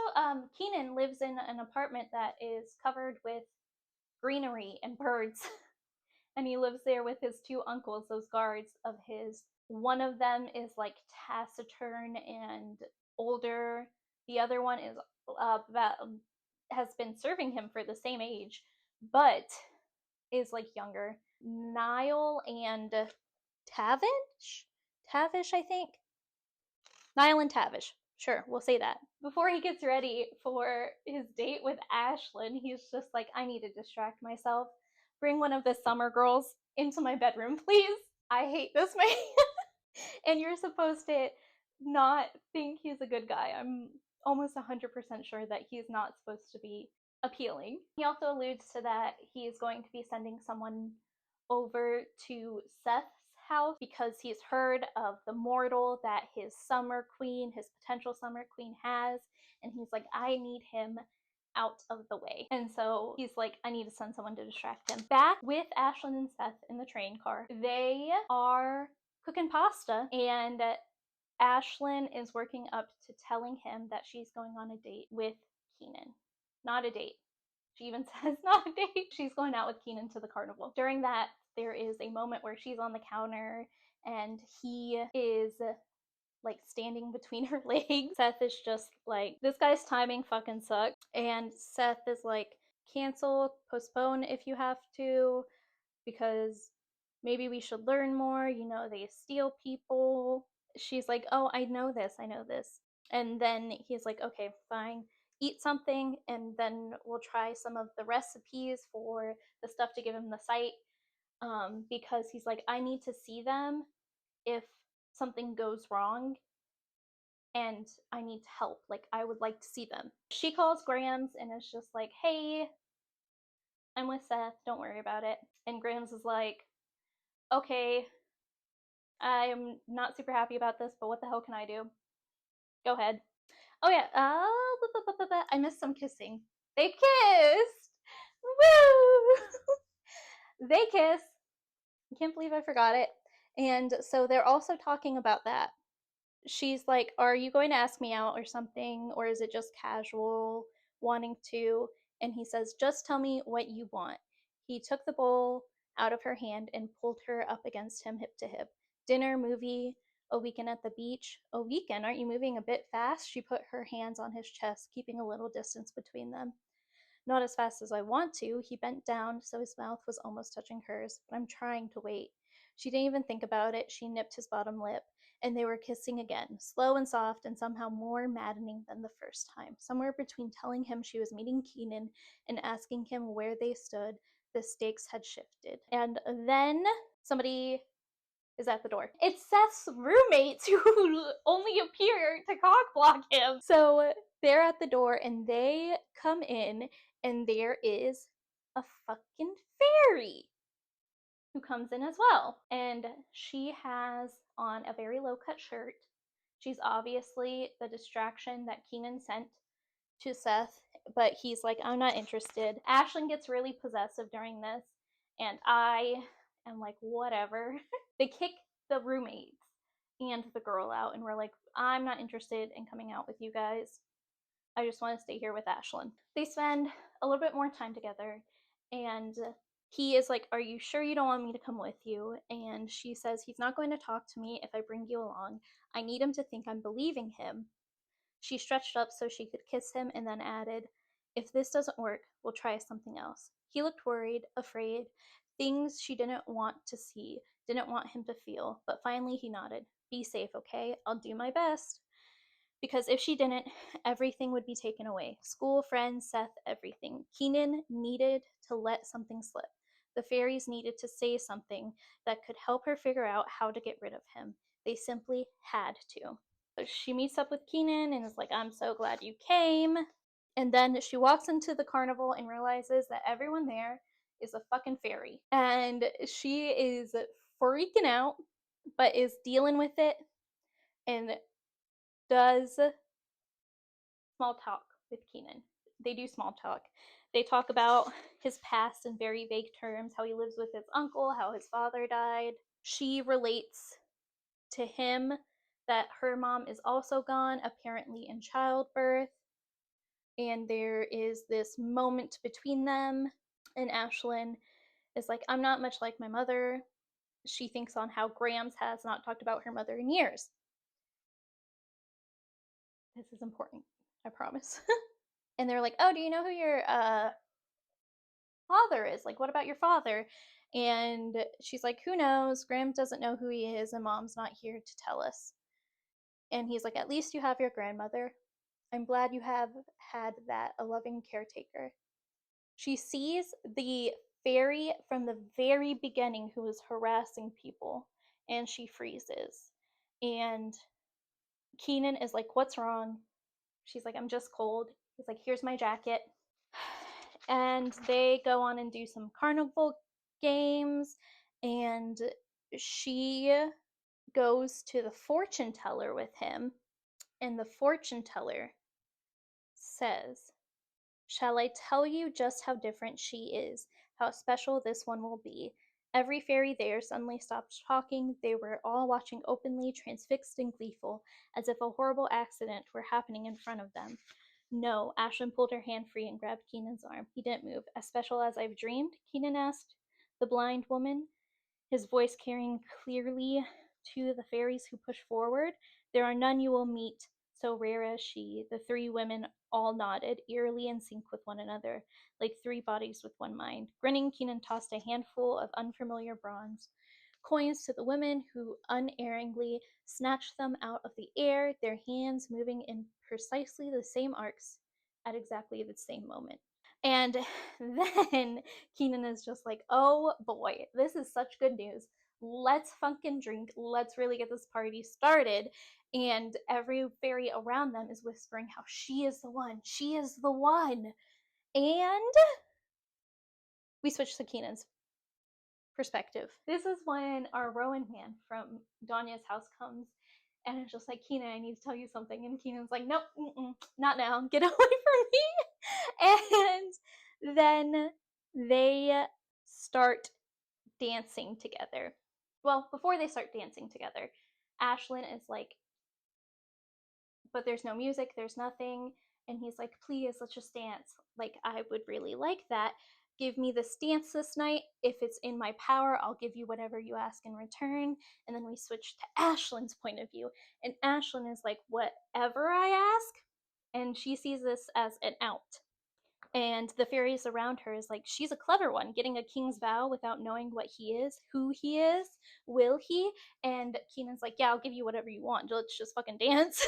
Keenan lives in an apartment that is covered with greenery and birds. And he lives there with his two uncles, those guards of his. One of them is like taciturn and older. The other one is about has been serving him for the same age, but is like younger. Niall and Tavish, I think. Niall and Tavish. Sure, we'll say that. Before he gets ready for his date with Ashlyn, he's just like, I need to distract myself. Bring one of the summer girls into my bedroom, please. I hate this man. And you're supposed to not think he's a good guy. I'm almost 100% sure that he's not supposed to be appealing. He also alludes to that he's going to be sending someone over to Seth's house because he's heard of the mortal that his summer queen, his potential summer queen, has. And he's like, I need him out of the way. And so he's like, I need to send someone to distract him. Back with Ashlyn and Seth in the train car, they are cooking pasta, and Ashlyn is working up to telling him that she's going on a date with Keenan. Not a date. She even says not a date. She's going out with Keenan to the carnival. During that, there is a moment where she's on the counter and he is like standing between her legs. Seth is just like, this guy's timing fucking sucks. And Seth is like, cancel, postpone if you have to, because maybe we should learn more. You know, they steal people. She's like, oh, I know this. And then he's like, okay, fine. Eat something, and then we'll try some of the recipes for the stuff to give him the sight. Because he's like, I need to see them if something goes wrong, and I need help. Like, I would like to see them. She calls Grams and is just like, hey, I'm with Seth. Don't worry about it. And Grams is like, okay, I'm not super happy about this, but what the hell can I do? Go ahead. Oh yeah, I missed some kissing. They kissed! Woo! They kiss. I can't believe I forgot it. And so they're also talking about that. She's like, are you going to ask me out or something? Or is it just casual wanting to? And he says, just tell me what you want. He took the bowl out of her hand and pulled her up against him hip to hip. Dinner, movie, a weekend at the beach. A weekend? Aren't you moving a bit fast? She put her hands on his chest, keeping a little distance between them. Not as fast as I want to. He bent down so his mouth was almost touching hers, but I'm trying to wait. She didn't even think about it. She nipped his bottom lip, and they were kissing again, slow and soft and somehow more maddening than the first time. Somewhere between telling him she was meeting Keenan and asking him where they stood, the stakes had shifted. And then somebody is at the door. It's Seth's roommates who only appear to cockblock him. So they're at the door and they come in and there is a fucking fairy who comes in as well. And she has on a very low cut shirt. She's obviously the distraction that Keenan sent to Seth, but he's like, I'm not interested. Ashlyn gets really possessive during this, and I am like, whatever. They kick the roommates and the girl out, and we're like, I'm not interested in coming out with you guys. I just want to stay here with Ashlyn. They spend a little bit more time together, and he is like, are you sure you don't want me to come with you? And she says, he's not going to talk to me if I bring you along. I need him to think I'm believing him. She stretched up so she could kiss him and then added, if this doesn't work, we'll try something else. He looked worried, afraid, things she didn't want to see, didn't want him to feel, but finally he nodded. Be safe, okay? I'll do my best. Because if she didn't, everything would be taken away. School, friends, Seth, everything. Keenan needed to let something slip. The fairies needed to say something that could help her figure out how to get rid of him. They simply had to. She meets up with Keenan and is like, I'm so glad you came. And then she walks into the carnival and realizes that everyone there is a fucking fairy. And she is freaking out, but is dealing with it and does small talk with Keenan. They do small talk. They talk about his past in very vague terms, how he lives with his uncle, how his father died. She relates to him that her mom is also gone, apparently in childbirth. And there is this moment between them, and Ashlyn is like, I'm not much like my mother. She thinks on how Grams has not talked about her mother in years. This is important, I promise. And they're like, oh, do you know who your father is? Like, what about your father? And she's like, who knows? Graham doesn't know who he is, and mom's not here to tell us. And he's like, at least you have your grandmother. I'm glad you have had that, a loving caretaker. She sees the fairy from the very beginning who was harassing people, and she freezes. And Keenan is like, what's wrong? She's like, I'm just cold. He's like, here's my jacket. And they go on and do some carnival games, and she goes to the fortune teller with him, and the fortune teller says, shall I tell you just how different she is, how special this one will be? Every fairy there suddenly stopped talking. They were all watching openly, transfixed and gleeful, as if a horrible accident were happening in front of them. No, Ashlyn pulled her hand free and grabbed Keenan's arm. He didn't move. As special as I've dreamed? Keenan asked the blind woman, his voice carrying clearly to the fairies who push forward. There are none you will meet so rare as she. The three women all nodded, eerily in sync with one another, like three bodies with one mind. Grinning, Keenan tossed a handful of unfamiliar bronze coins to the women, who unerringly snatched them out of the air, their hands moving in precisely the same arcs at exactly the same moment. And then Keenan is just like, oh boy, this is such good news. Let's fucking drink. Let's really get this party started. And every fairy around them is whispering how she is the one. She is the one. And we switch to Keenan's perspective. This is when our Rowan man from Danya's house comes, and it's just like, Keenan, I need to tell you something. And Keenan's like, nope, not now. Get away from me. And then they start dancing together. Well, before they start dancing together, Ashlyn is like, but there's no music, there's nothing. And he's like, please, let's just dance. Like, I would really like that. Give me this dance this night. If it's in my power, I'll give you whatever you ask in return. And then we switch to Ashlyn's point of view. And Ashlyn is like, whatever I ask. And she sees this as an out. And the fairies around her is like, she's a clever one, getting a king's vow without knowing what he is, who he is, will he? And Keenan's like, yeah, I'll give you whatever you want. Let's just fucking dance.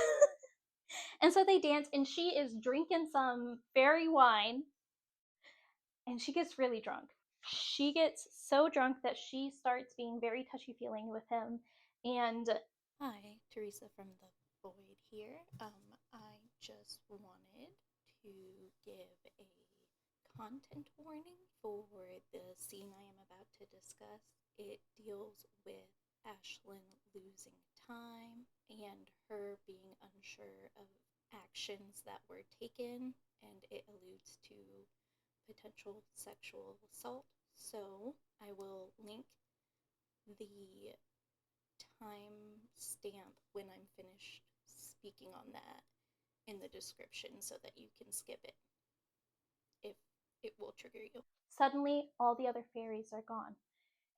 And so they dance, and she is drinking some fairy wine, and she gets really drunk. She gets so drunk that she starts being very touchy-feely with him, and Hi, Teresa from the Void here. I just wanted to give a content warning for the scene I am about to discuss. It deals with Ashlyn losing time and her being unsure of actions that were taken, and it alludes to potential sexual assault. So I will link the time stamp when I'm finished speaking on that in the description so that you can skip it if it will trigger you. suddenly all the other fairies are gone,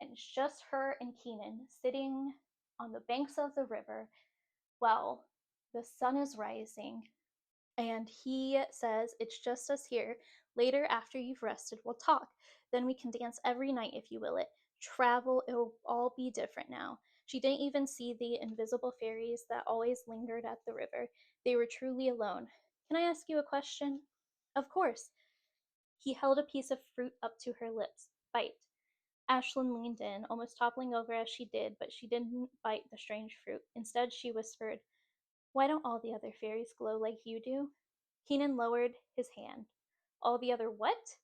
and it's just her and Keenan sitting on the banks of the river while the sun is rising. And he says, "It's just us here. Later, after you've rested, we'll talk. Then we can dance every night if you will it. Travel, it'll all be different now." She didn't even see the invisible fairies that always lingered at the river. They were truly alone. "Can I ask you a question?" "Of course." He held a piece of fruit up to her lips. "Bite." Ashlyn leaned in, almost toppling over as she did, but she didn't bite the strange fruit. Instead, she whispered, "Why don't all the other fairies glow like you do?" Keenan lowered his hand. "All the other what?"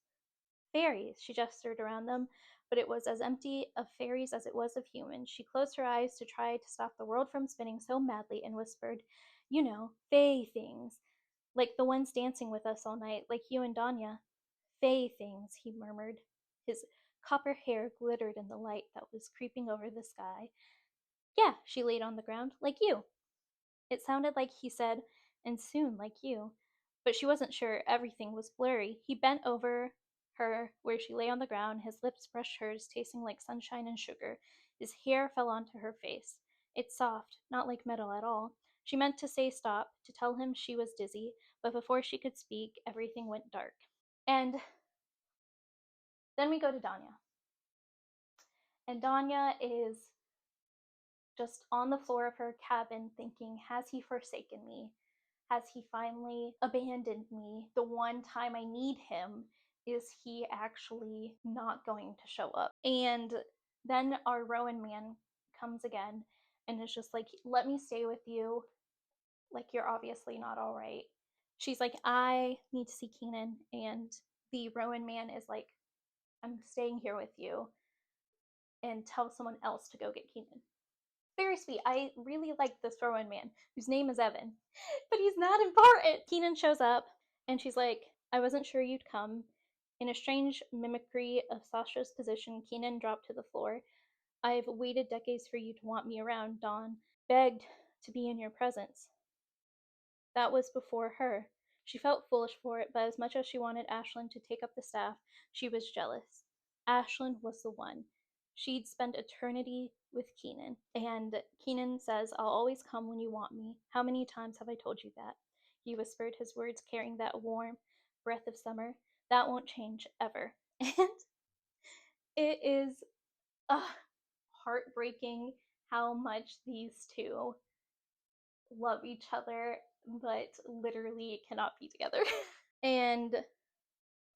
"Fairies." She gestured around them, but it was as empty of fairies as it was of humans. She closed her eyes to try to stop the world from spinning so madly and whispered, "You know, fae things. Like the ones dancing with us all night, like you and Danya." "Fae things," he murmured. His copper hair glittered in the light that was creeping over the sky. "Yeah," she laid on the ground, "like you." It sounded like he said, "And soon, like you." But she wasn't sure. Everything was blurry. He bent over her where she lay on the ground. His lips brushed hers, tasting like sunshine and sugar. His hair fell onto her face. "It's soft, not like metal at all." She meant to say stop, to tell him she was dizzy, but before she could speak, everything went dark. And then we go to Danya. And Danya is just on the floor of her cabin thinking, has he forsaken me? Has he finally abandoned me? The one time I need him, is he actually not going to show up? And then our Rowan man comes again and is just like, "Let me stay with you. Like, you're obviously not all right." She's like, "I need to see Keenan." And the Rowan man is like, "I'm staying here with you, and tell someone else to go get Keenan." Very sweet. I really like this Rowan man, whose name is Evan, but he's not important. Keenan shows up, and she's like, "I wasn't sure you'd come." In a strange mimicry of Sasha's position, Keenan dropped to the floor. "I've waited decades for you to want me around, Dawn. Begged to be in your presence." That was before her. She felt foolish for it, but as much as she wanted Ashlyn to take up the staff, she was jealous. Ashlyn was the one. She'd spend eternity with Keenan. And Keenan says, "I'll always come when you want me. How many times have I told you that?" He whispered, his words carrying that warm breath of summer. "That won't change, ever." And it is heartbreaking how much these two love each other, but literally cannot be together. And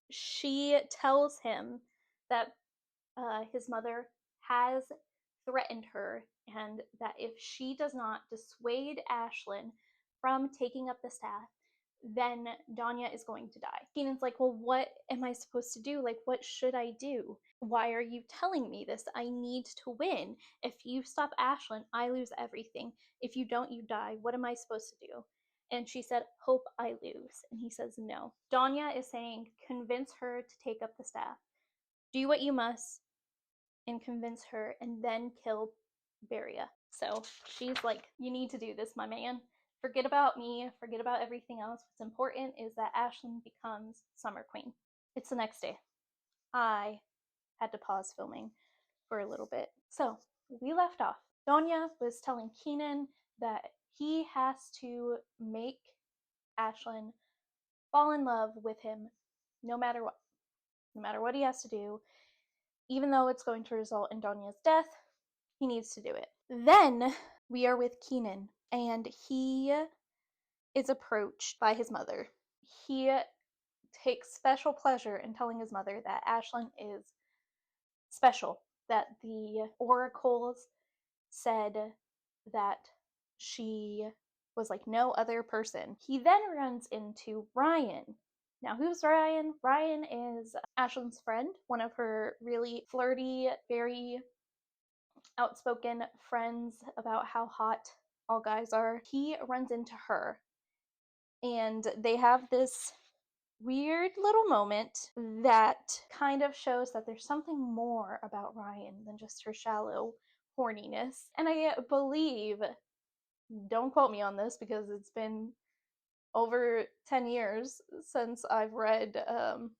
she tells him that his mother has threatened her, and that if she does not dissuade Ashlyn from taking up the staff, then Danya is going to die. Keenan's like, "Well, what am I supposed to do? Like, what should I do? Why are you telling me this? I need to win. If you stop Ashlyn, I lose everything. If you don't, you die. What am I supposed to do?" And she said, "Hope I lose." And he says, "No." Danya is saying, "Convince her to take up the staff. Do what you must and convince her, and then kill Beria." So she's like, "You need to do this, my man. Forget about me. Forget about everything else. What's important is that Ashlyn becomes Summer Queen." It's the next day. I had to pause filming for a little bit. So we left off. Donya was telling Keenan that he has to make Ashlyn fall in love with him no matter what. No matter what he has to do, even though it's going to result in Donya's death, he needs to do it. Then we are with Keenan, and he is approached by his mother. He takes special pleasure in telling his mother that Ashlyn is special, that the oracles said that she was like no other person. He then runs into Ryan. Now, who's Ryan? Ryan is Ashlyn's friend, one of her really flirty, very outspoken friends about how hot all guys are. He runs into her, and they have this weird little moment that kind of shows that there's something more about Ryan than just her shallow horniness. And I believe, don't quote me on this because it's been over 10 years since I've read, oh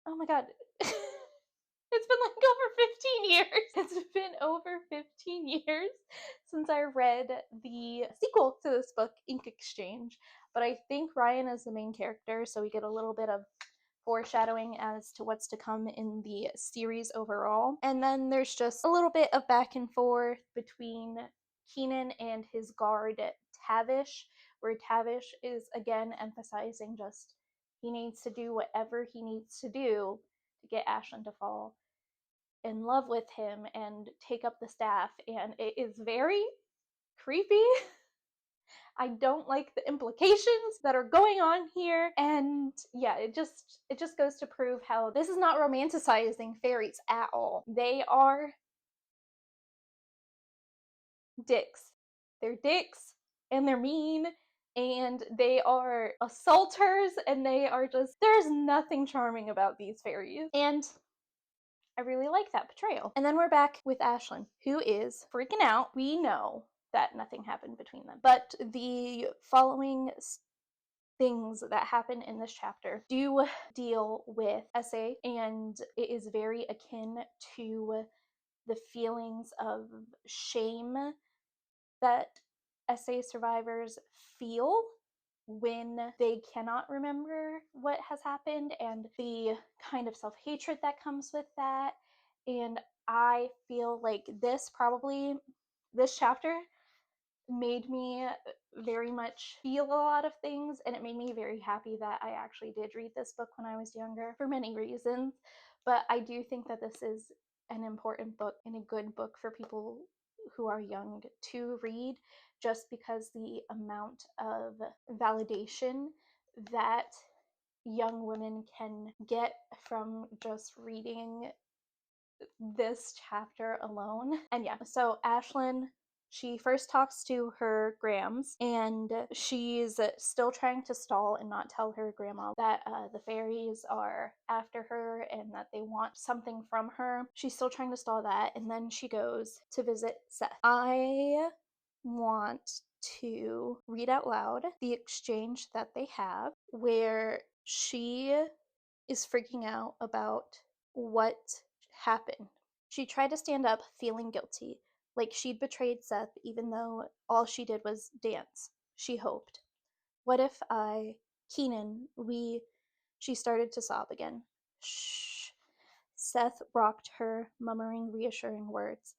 my god. It's been like over 15 years. It's been over 15 years since I read the sequel to this book, Ink Exchange. But I think Ryan is the main character, so we get a little bit of foreshadowing as to what's to come in the series overall. And then there's just a little bit of back and forth between Keenan and his guard, Tavish, where Tavish is again emphasizing just he needs to do whatever he needs to do to get Ashlyn to fall in love with him and take up the staff. And it is very creepy. I don't like the implications that are going on here. And yeah, it just goes to prove how this is not romanticizing fairies at all. They are dicks. They're dicks and they're mean and they are assaulters and they are just, there's nothing charming about these fairies. And I really like that portrayal. And then we're back with Ashlyn, who is freaking out. We know that nothing happened between them. But the following things that happen in this chapter do deal with SA, and it is very akin to the feelings of shame that SA survivors feel when they cannot remember what has happened and the kind of self-hatred that comes with that. And I feel like this chapter made me very much feel a lot of things, and it made me very happy that I actually did read this book when I was younger for many reasons. But I do think that this is an important book and a good book for people who are young to read, just because the amount of validation that young women can get from just reading this chapter alone. And yeah, so Ashlyn, she first talks to her Grams, and she's still trying to stall and not tell her grandma that the fairies are after her and that they want something from her. She's still trying to stall that, and then she goes to visit Seth. I want to read out loud the exchange that they have where she is freaking out about what happened. She tried to stand up, feeling guilty, like she'd betrayed Seth even though all she did was dance. She hoped. What if Keenan, she started to sob again. Shh. Seth rocked her, murmuring reassuring words,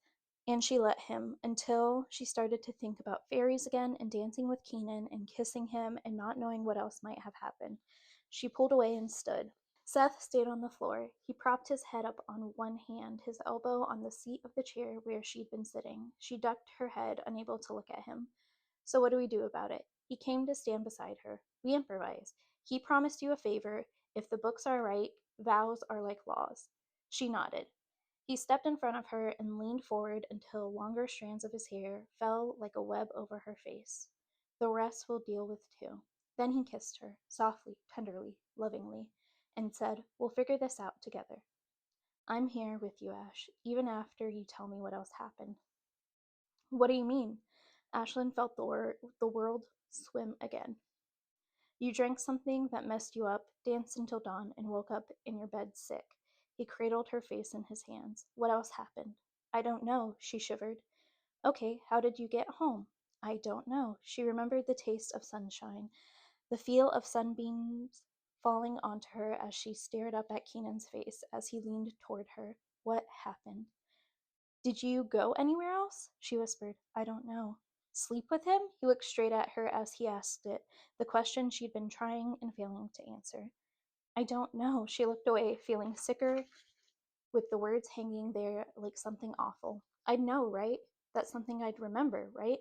and she let him until she started to think about fairies again and dancing with Keenan and kissing him and not knowing what else might have happened. She pulled away and stood. Seth stayed on the floor. He propped his head up on one hand, his elbow on the seat of the chair where she'd been sitting. She ducked her head, unable to look at him. So what do we do about it? He came to stand beside her. We improvise. He promised you a favor. If the books are right, vows are like laws. She nodded. He stepped in front of her and leaned forward until longer strands of his hair fell like a web over her face. The rest we'll deal with too. Then he kissed her, softly, tenderly, lovingly, and said, We'll figure this out together. I'm here with you, Ash, even after you tell me what else happened. What do you mean? Ashlyn felt the world swim again. You drank something that messed you up, danced until dawn, and woke up in your bed sick. He cradled her face in his hands. What else happened? I don't know, she shivered. Okay, how did you get home? I don't know. She remembered the taste of sunshine, the feel of sunbeams falling onto her as she stared up at Keenan's face as he leaned toward her. What happened? Did you go anywhere else? She whispered. I don't know. Sleep with him? He looked straight at her as he asked it, the question she'd been trying and failing to answer. I don't know. She looked away, feeling sicker with the words hanging there like something awful. I'd know, right? That's something I'd remember, right?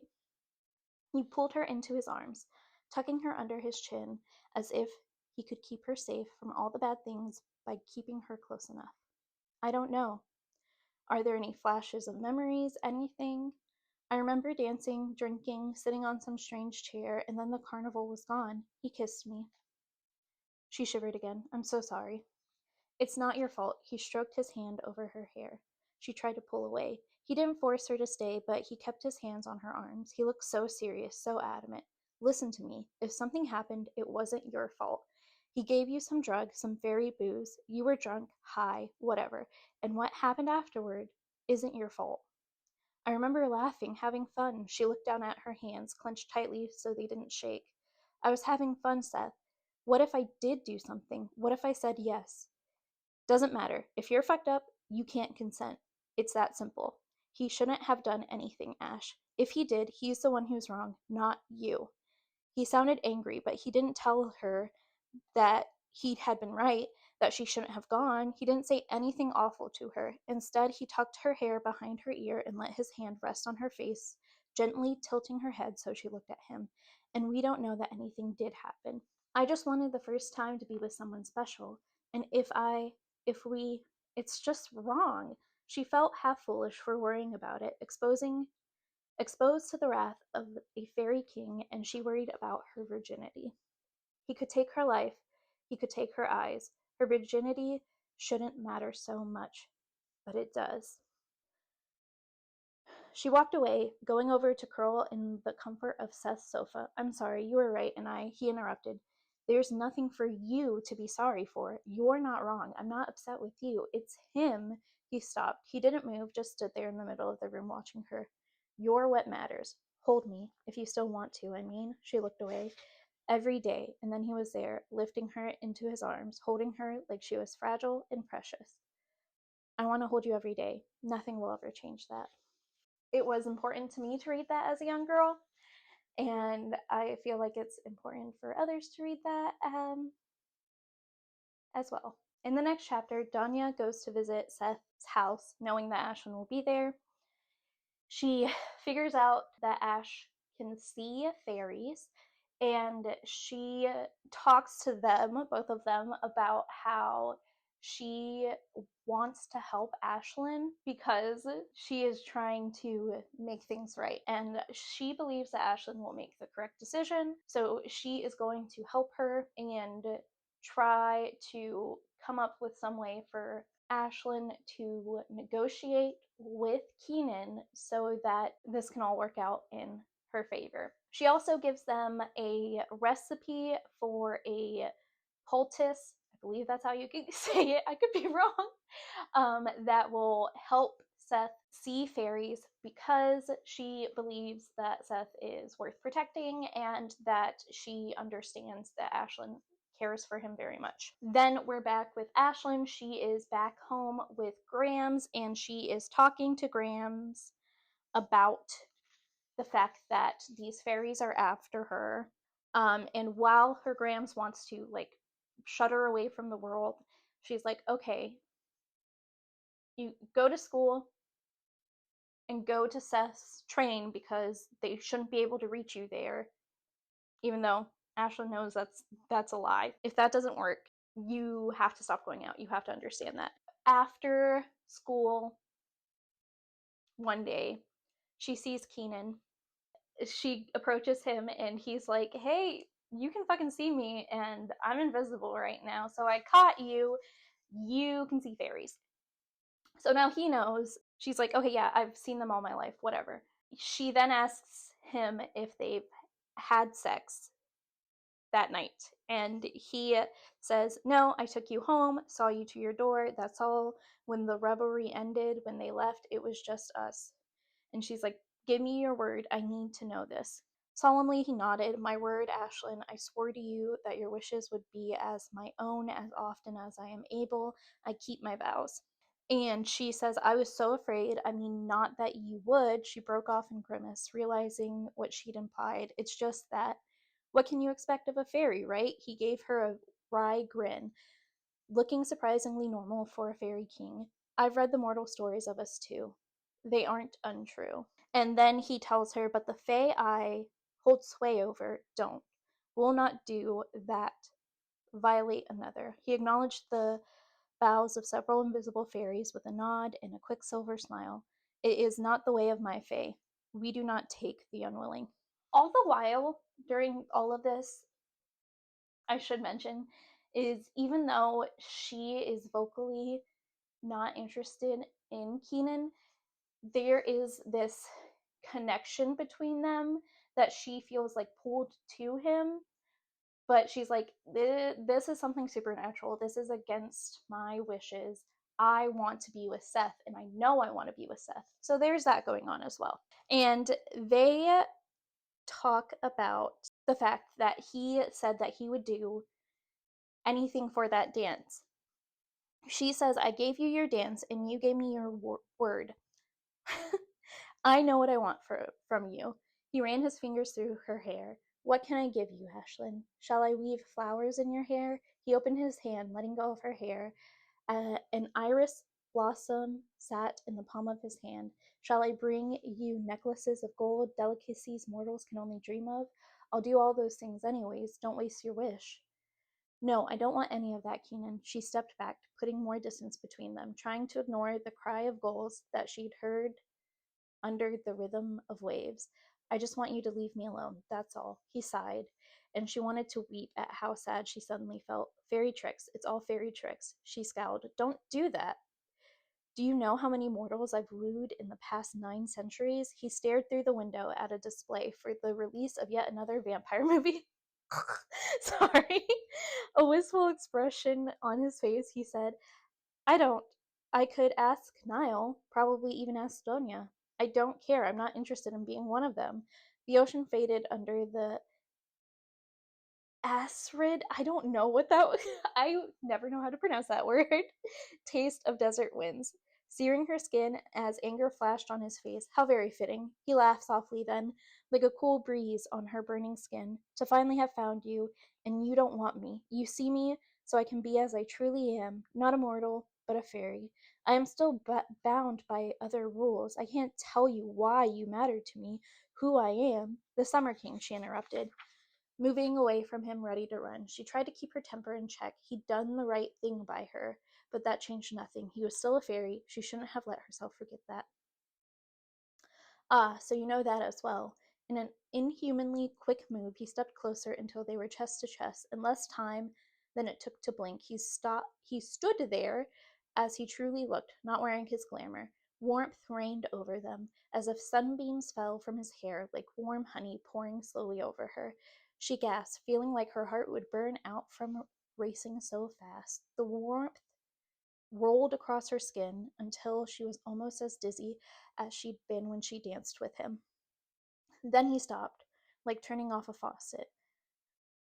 He pulled her into his arms, tucking her under his chin as if he could keep her safe from all the bad things by keeping her close enough. I don't know. Are there any flashes of memories, anything? I remember dancing, drinking, sitting on some strange chair, and then the carnival was gone. He kissed me. She shivered again. I'm so sorry. It's not your fault. He stroked his hand over her hair. She tried to pull away. He didn't force her to stay, but he kept his hands on her arms. He looked so serious, so adamant. Listen to me. If something happened, it wasn't your fault. He gave you some drug, some fairy booze. You were drunk, high, whatever. And what happened afterward isn't your fault. I remember laughing, having fun. She looked down at her hands, clenched tightly so they didn't shake. I was having fun, Seth. What if I did do something? What if I said yes? Doesn't matter. If you're fucked up, you can't consent. It's that simple. He shouldn't have done anything, Ash. If he did, he's the one who's wrong, not you. He sounded angry, but he didn't tell her that he had been right, that she shouldn't have gone. He didn't say anything awful to her. Instead, he tucked her hair behind her ear and let his hand rest on her face, gently tilting her head so she looked at him. And we don't know that anything did happen. I just wanted the first time to be with someone special. And if we, it's just wrong. She felt half foolish for worrying about it, exposed to the wrath of a fairy king, and she worried about her virginity. He could take her life, he could take her eyes. Her virginity shouldn't matter so much, but it does. She walked away, going over to curl in the comfort of Seth's sofa. I'm sorry, you were right, and he interrupted. There's nothing for you to be sorry for. You're not wrong. I'm not upset with you. It's him. He stopped. He didn't move, just stood there in the middle of the room watching her. You're what matters. Hold me, if you still want to, I mean. She looked away. Every day, and then he was there, lifting her into his arms, holding her like she was fragile and precious. I want to hold you every day. Nothing will ever change that. It was important to me to read that as a young girl, and I feel like it's important for others to read that as well. In the next chapter, Danya goes to visit Seth's house, knowing that Ashlyn will be there. She figures out that Ash can see fairies, and she talks to them, both of them, about how she wants to help Ashlyn because she is trying to make things right. And she believes that Ashlyn will make the correct decision. So she is going to help her and try to come up with some way for Ashlyn to negotiate with Keenan so that this can all work out in her favor. She also gives them a recipe for a poultice. I believe that's how you can say it. I could be wrong. That will help Seth see fairies because she believes that Seth is worth protecting and that she understands that Ashlyn cares for him very much. Then we're back with Ashlyn. She is back home with Grams and she is talking to Grams about the fact that these fairies are after her. And while her Grams wants to like shut her away from the world, she's like, okay, you go to school and go to Seth's train because they shouldn't be able to reach you there, even though Ashlyn knows that's a lie. If that doesn't work, you have to stop going out. You have to understand that. After school, one day, she sees Keenan. She approaches him and he's like, hey, you can fucking see me and I'm invisible right now, so I caught you. You can see fairies. So now he knows. She's like, okay, yeah, I've seen them all my life, whatever. She then asks him if they've had sex that night. And he says, no, I took you home, saw you to your door. That's all. When the revelry ended, when they left, it was just us. And she's like, give me your word. I need to know this. Solemnly, he nodded. My word, Ashlyn, I swore to you that your wishes would be as my own as often as I am able. I keep my vows. And she says, I was so afraid. I mean, not that you would. She broke off in grimace, realizing what she'd implied. It's just that, what can you expect of a fairy, right? He gave her a wry grin, looking surprisingly normal for a fairy king. I've read the mortal stories of us too. They aren't untrue. And then he tells her, but the Fae I hold sway over don't, will not do that, violate another. He acknowledged the bows of several invisible fairies with a nod and a quicksilver smile. It is not the way of my Fae. We do not take the unwilling. All the while, during all of this, I should mention, is even though she is vocally not interested in Keenan, there is this connection between them that she feels like pulled to him, but she's like, this is something supernatural. This is against my wishes. I want to be with Seth, and I know I want to be with Seth. So there's that going on as well. And they talk about the fact that he said that he would do anything for that dance. She says, I gave you your dance, and you gave me your word. I know what I want from you. He ran his fingers through her hair. What can I give you, Ashlyn? Shall I weave flowers in your hair? He opened his hand, letting go of her hair. An iris blossom sat in the palm of his hand. Shall I bring you necklaces of gold, delicacies mortals can only dream of? I'll do all those things anyways. Don't waste your wish. No, I don't want any of that, Keenan. She stepped back, putting more distance between them, trying to ignore the cry of gulls that she'd heard under the rhythm of waves. I just want you to leave me alone, that's all. He sighed, and she wanted to weep at how sad she suddenly felt. Fairy tricks, it's all fairy tricks. She scowled. Don't do that. Do you know how many mortals I've wooed in the past 9 centuries? He stared through the window at a display for the release of yet another vampire movie. Sorry. A wistful expression on his face, he said, I don't. I could ask Niall, probably even ask Donia. I don't care. I'm not interested in being one of them. The ocean faded under the acrid, I don't know what that was. I never know how to pronounce that word. Taste of desert winds, searing her skin as anger flashed on his face. How very fitting. He laughed softly then, like a cool breeze on her burning skin, to finally have found you, and you don't want me. You see me, so I can be as I truly am, not a mortal, but a fairy. I am still bound by other rules. I can't tell you why you matter to me, who I am. The Summer King, she interrupted, moving away from him, ready to run. She tried to keep her temper in check. He'd done the right thing by her, but that changed nothing. He was still a fairy. She shouldn't have let herself forget that. Ah, so you know that as well. In an inhumanly quick move, he stepped closer until they were chest to chest. In less time than it took to blink, he stood there as he truly looked, not wearing his glamour. Warmth reigned over them, as if sunbeams fell from his hair like warm honey pouring slowly over her. She gasped, feeling like her heart would burn out from racing so fast. The warmth rolled across her skin until she was almost as dizzy as she'd been when she danced with him. Then he stopped, like turning off a faucet.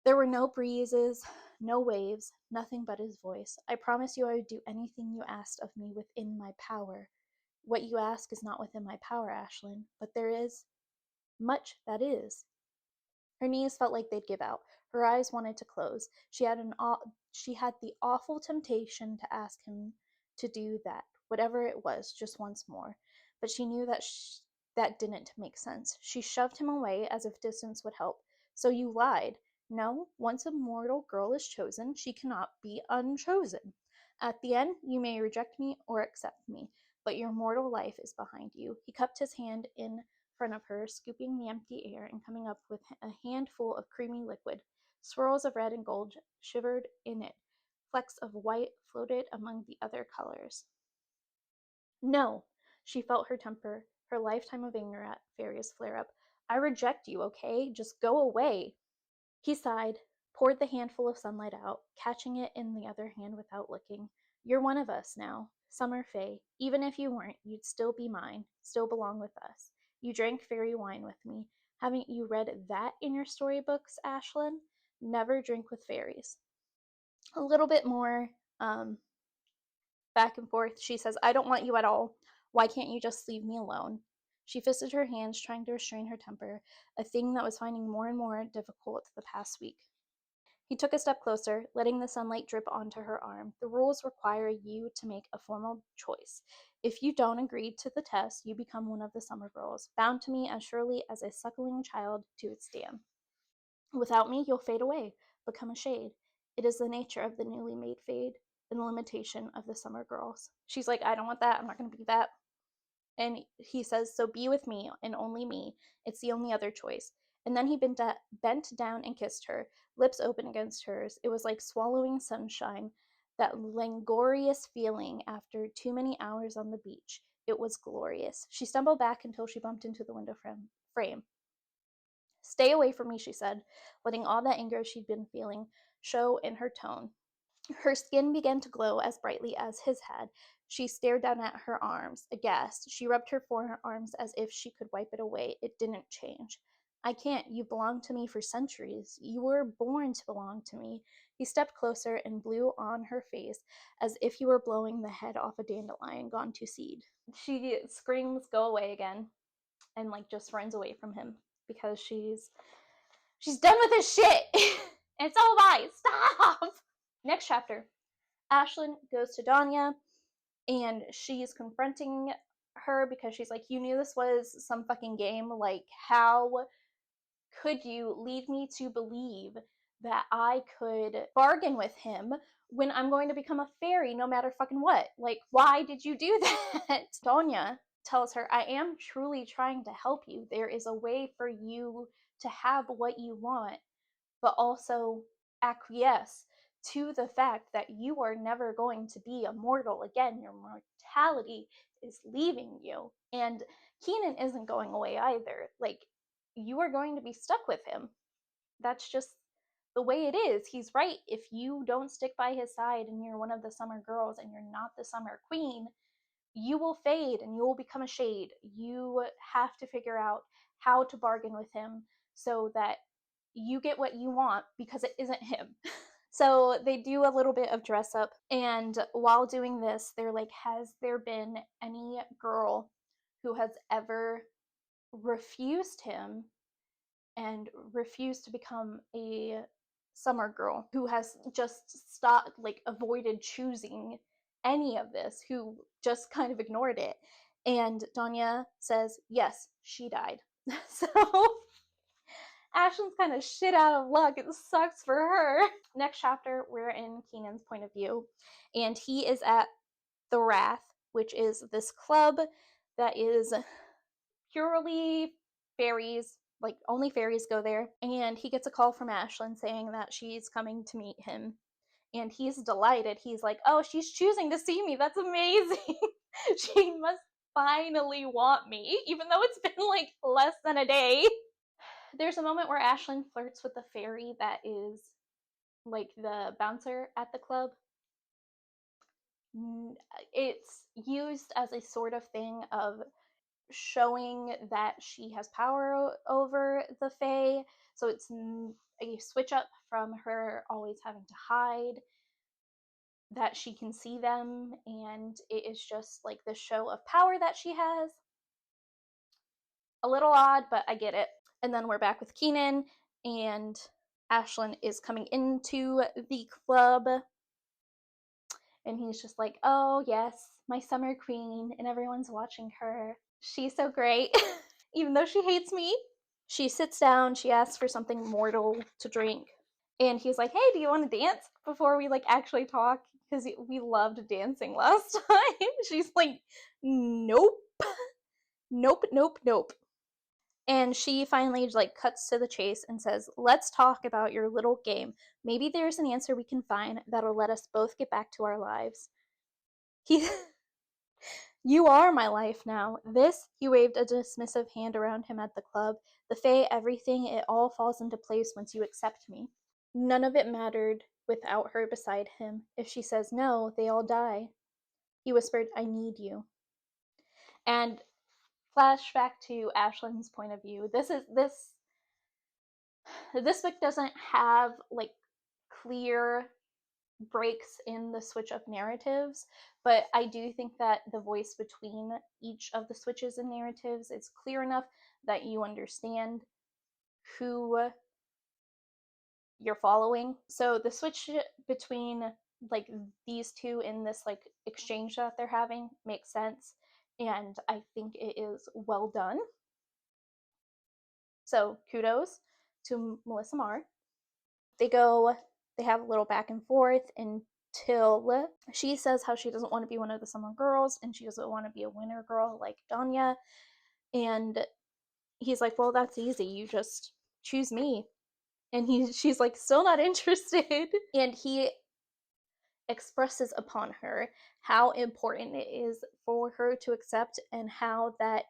There were no breezes, no waves, nothing but his voice. I promise you I would do anything you asked of me within my power. What you ask is not within my power, Ashlyn, but there is much that is. Her knees felt like they'd give out. Her eyes wanted to close. She had the awful temptation to ask him to do that, whatever it was, just once more. But she knew that didn't make sense. She shoved him away as if distance would help. So you lied. No, once a mortal girl is chosen, she cannot be unchosen. At the end, you may reject me or accept me, but your mortal life is behind you. He cupped his hand in front of her, scooping the empty air and coming up with a handful of creamy liquid. Swirls of red and gold shivered in it. Flecks of white floated among the other colors. No, she felt her temper, her lifetime of anger at Faria's flare up. I reject you, okay? Just go away. He sighed, poured the handful of sunlight out, catching it in the other hand without looking. You're one of us now, Summer Fae. Even if you weren't, you'd still be mine, still belong with us. You drank fairy wine with me. Haven't you read that in your storybooks, Ashlyn? Never drink with fairies. A little bit more um, back and forth. She says, I don't want you at all. Why can't you just leave me alone? She fisted her hands, trying to restrain her temper, a thing that was finding more and more difficult the past week. He took a step closer, letting the sunlight drip onto her arm. The rules require you to make a formal choice. If you don't agree to the test, you become one of the summer girls, bound to me as surely as a suckling child to its dam. Without me, you'll fade away, become a shade. It is the nature of the newly made fade and the limitation of the summer girls. She's like, I don't want that. I'm not going to be that. And he says, so be with me and only me. It's the only other choice. And then he bent down and kissed her, lips open against hers. It was like swallowing sunshine, that languorous feeling after too many hours on the beach. It was glorious. She stumbled back until she bumped into the window frame. Stay away from me, she said, letting all the anger she'd been feeling show in her tone. Her skin began to glow as brightly as his had. She stared down at her arms, aghast. She rubbed her forearms as if she could wipe it away. It didn't change. I can't. You belonged to me for centuries. You were born to belong to me. He stepped closer and blew on her face as if he were blowing the head off a dandelion gone to seed. She screams, go away again, and like just runs away from him because she's done with this shit. And so am I. Stop. Next chapter. Ashlyn goes to Danya and she's confronting her because she's like, you knew this was some fucking game. Like, how could you lead me to believe that I could bargain with him when I'm going to become a fairy no matter fucking what? Like, why did you do that? Danya tells her, I am truly trying to help you. There is a way for you to have what you want, but also acquiesce to the fact that you are never going to be immortal again. Your mortality is leaving you. And Keenan isn't going away either. Like, you are going to be stuck with him. That's just the way it is. He's right. If you don't stick by his side and you're one of the summer girls and you're not the summer queen, you will fade and you will become a shade. You have to figure out how to bargain with him so that you get what you want because it isn't him. So they do a little bit of dress up, and while doing this, they're like, has there been any girl who has ever refused him and refused to become a summer girl, who has just stopped, like, avoided choosing any of this, who just kind of ignored it? And Danya says, yes, she died. So Ashlyn's kind of shit out of luck. It sucks for her. Next chapter, we're in Keenan's point of view, and he is at the Wrath, which is this club that is purely fairies, like only fairies go there. And he gets a call from Ashlyn saying that she's coming to meet him. And he's delighted. He's like, oh, she's choosing to see me. That's amazing. She must finally want me, even though it's been like less than a day. There's a moment where Ashlyn flirts with the fairy that is like the bouncer at the club. It's used as a sort of thing of showing that she has power over the Fae. So it's a switch up from her always having to hide, that she can see them, and it is just like the show of power that she has. A little odd, but I get it. And then we're back with Keenan, and Ashlyn is coming into the club, and he's just like, oh, yes, my summer queen, and everyone's watching her. She's so great, even though she hates me. She sits down, she asks for something mortal to drink, and he's like, hey, do you want to dance before we like actually talk? Because we loved dancing last time. She's like, nope, nope, nope, nope. And she finally like cuts to the chase and says, let's talk about your little game. Maybe there's an answer we can find that'll let us both get back to our lives. He You are my life now. This, he waved a dismissive hand around him at the club. The Fae, everything, it all falls into place once you accept me. None of it mattered without her beside him. If she says no, they all die. He whispered, I need you. And flashback to Ashlyn's point of view. This book doesn't have like clear breaks in the switch up narratives, but I do think that the voice between each of the switches in narratives is clear enough that you understand who you're following. So the switch between like these two in this like exchange that they're having makes sense, and I think it is well done. So kudos to Melissa Marr. They have a little back and forth until she says how she doesn't want to be one of the summer girls and she doesn't want to be a winter girl like Danya. And he's like, well, that's easy. You just choose me. And she's like, still not interested. And he expresses upon her how important it is for her to accept, and how that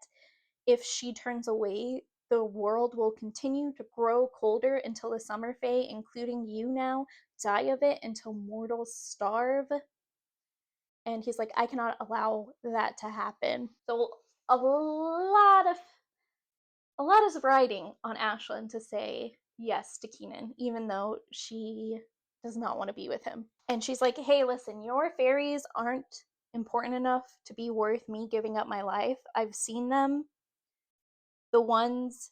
if she turns away, the world will continue to grow colder until the summer fae, including you now, die of it until mortals starve. And he's like, I cannot allow that to happen. So a lot of a lot is riding on Ashlyn to say yes to Keenan, even though she does not want to be with him. And she's like, hey, listen, your fairies aren't important enough to be worth me giving up my life. I've seen them, the ones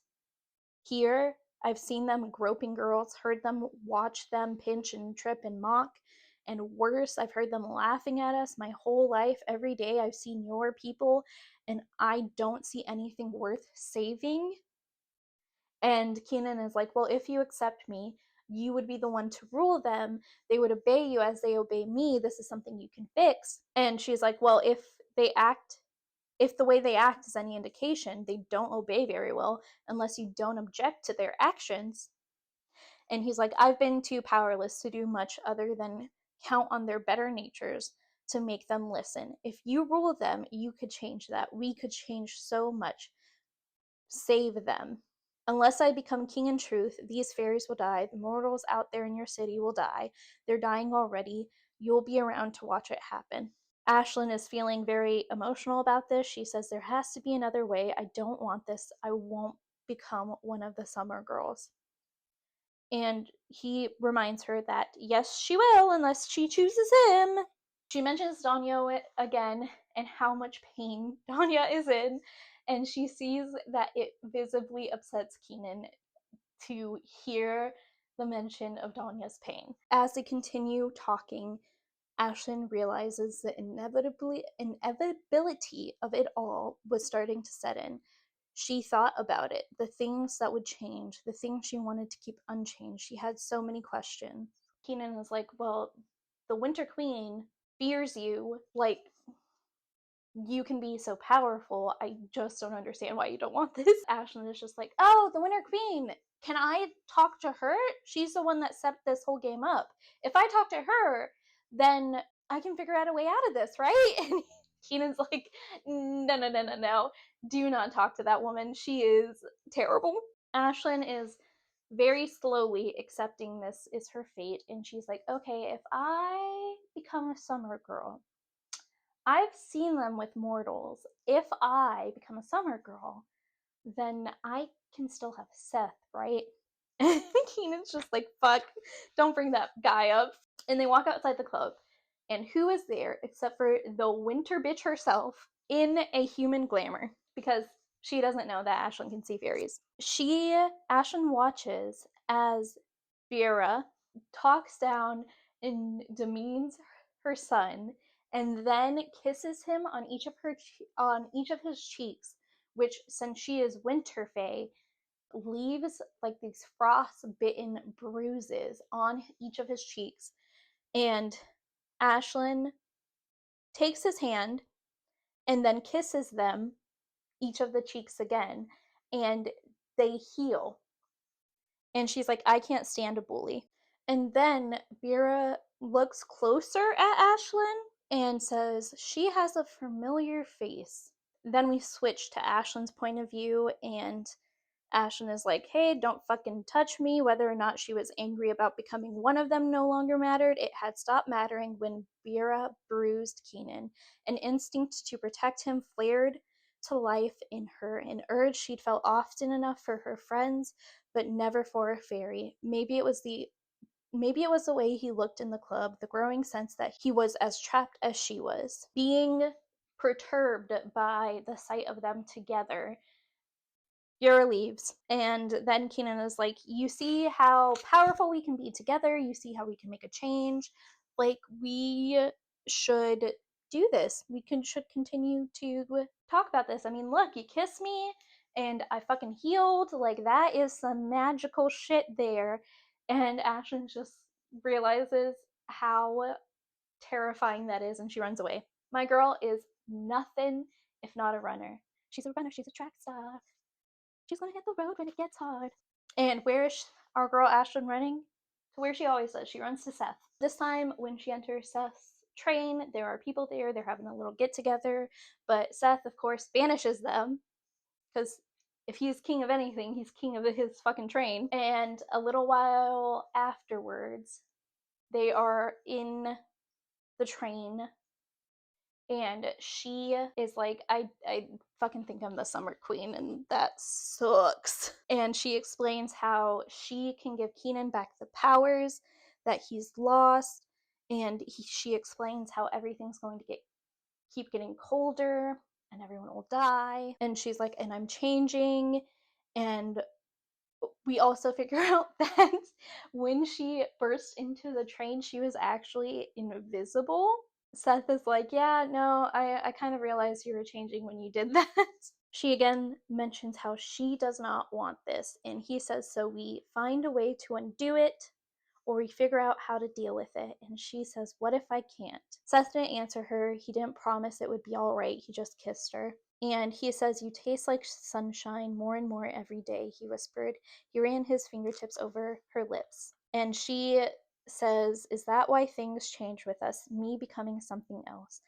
here. I've seen them groping girls, heard them watch them pinch and trip and mock. And worse, I've heard them laughing at us my whole life. Every day I've seen your people, and I don't see anything worth saving. And Keenan is like, well, if you accept me, you would be the one to rule them. They would obey you as they obey me. This is something you can fix. And she's like, well, if the way they act is any indication, they don't obey very well unless you don't object to their actions. And he's like, I've been too powerless to do much other than count on their better natures to make them listen. If you rule them, you could change that. We could change so much. Save them. Unless I become king in truth, these fairies will die. The mortals out there in your city will die. They're dying already. You'll be around to watch it happen. Ashlyn is feeling very emotional about this. She says, there has to be another way. I don't want this. I won't become one of the summer girls. And he reminds her that, yes, she will, unless she chooses him. She mentions Danya again and how much pain Danya is in, and she sees that it visibly upsets Keenan to hear the mention of Danya's pain. As they continue talking, Ashlyn realizes the inevitability of it all was starting to set in. She thought about it, the things that would change, the things she wanted to keep unchanged. She had so many questions. Keenan was like, well, the Winter Queen fears you. Like, you can be so powerful. I just don't understand why you don't want this. Ashlyn is just like, oh, the Winter Queen. Can I talk to her? She's the one that set this whole game up. If I talk to her, then I can figure out a way out of this, right? And Keenan's like, no, no, no, no, no. Do not talk to that woman. She is terrible. Ashlyn is very slowly accepting this is her fate, and she's like, okay, if I become a summer girl, I've seen them with mortals. If I become a summer girl, then I can still have Seth, right? And Keenan's just like, fuck, don't bring that guy up. And they walk outside the club. And who is there except for the winter bitch herself in a human glamour? Because she doesn't know that Ashlyn can see fairies. Ashlyn watches as Vera talks down and demeans her son, and then kisses him on each of his cheeks, which, since she is winter fae, leaves like these frost-bitten bruises on each of his cheeks. And Ashlyn takes his hand and then kisses them, each of the cheeks again, and they heal. And she's like, I can't stand a bully. And then Vera looks closer at Ashlyn and says, she has a familiar face. Then we switch to Ashlyn's point of view, and Ashlyn is like, hey, don't fucking touch me. Whether or not she was angry about becoming one of them no longer mattered. It had stopped mattering when Vera bruised Keenan. An instinct to protect him flared to life in her, an urge she'd felt often enough for her friends, but never for a fairy. Maybe it was the way he looked in the club, the growing sense that he was as trapped as she was. Being perturbed by the sight of them together, Yura leaves, and then Keenan is like, you see how powerful we can be together, you see how we can make a change, like we should do this, should continue to talk about this. I mean, look, you kissed me and I fucking healed, like that is some magical shit there. And Ashlyn just realizes how terrifying that is, and she runs away. My girl is nothing if not a runner. She's a runner, she's a track star. She's gonna hit the road when it gets hard. And where is our girl Ashlyn running? To where she always does. She runs to Seth. This time, when she enters Seth's train, there are people there. They're having a little get together. But Seth, of course, banishes them because if he's king of anything, he's king of his fucking train. And a little while afterwards, they are in the train and she is like, I fucking think I'm the summer queen and that sucks. And she explains how she can give Keenan back the powers that he's lost, and she explains how everything's going to keep getting colder and everyone will die. And she's like, and I'm changing. And we also figure out that when she burst into the train, she was actually invisible. Seth is like, yeah, no, I kind of realized you were changing when you did that. She again mentions how she does not want this, and he says, so we find a way to undo it, or we figure out how to deal with it. And she says, what if I can't? Seth didn't answer her. He didn't promise it would be all right. He just kissed her. And he says, you taste like sunshine more and more every day, he whispered. He ran his fingertips over her lips. And she says, is that why things change with us? Me becoming something else?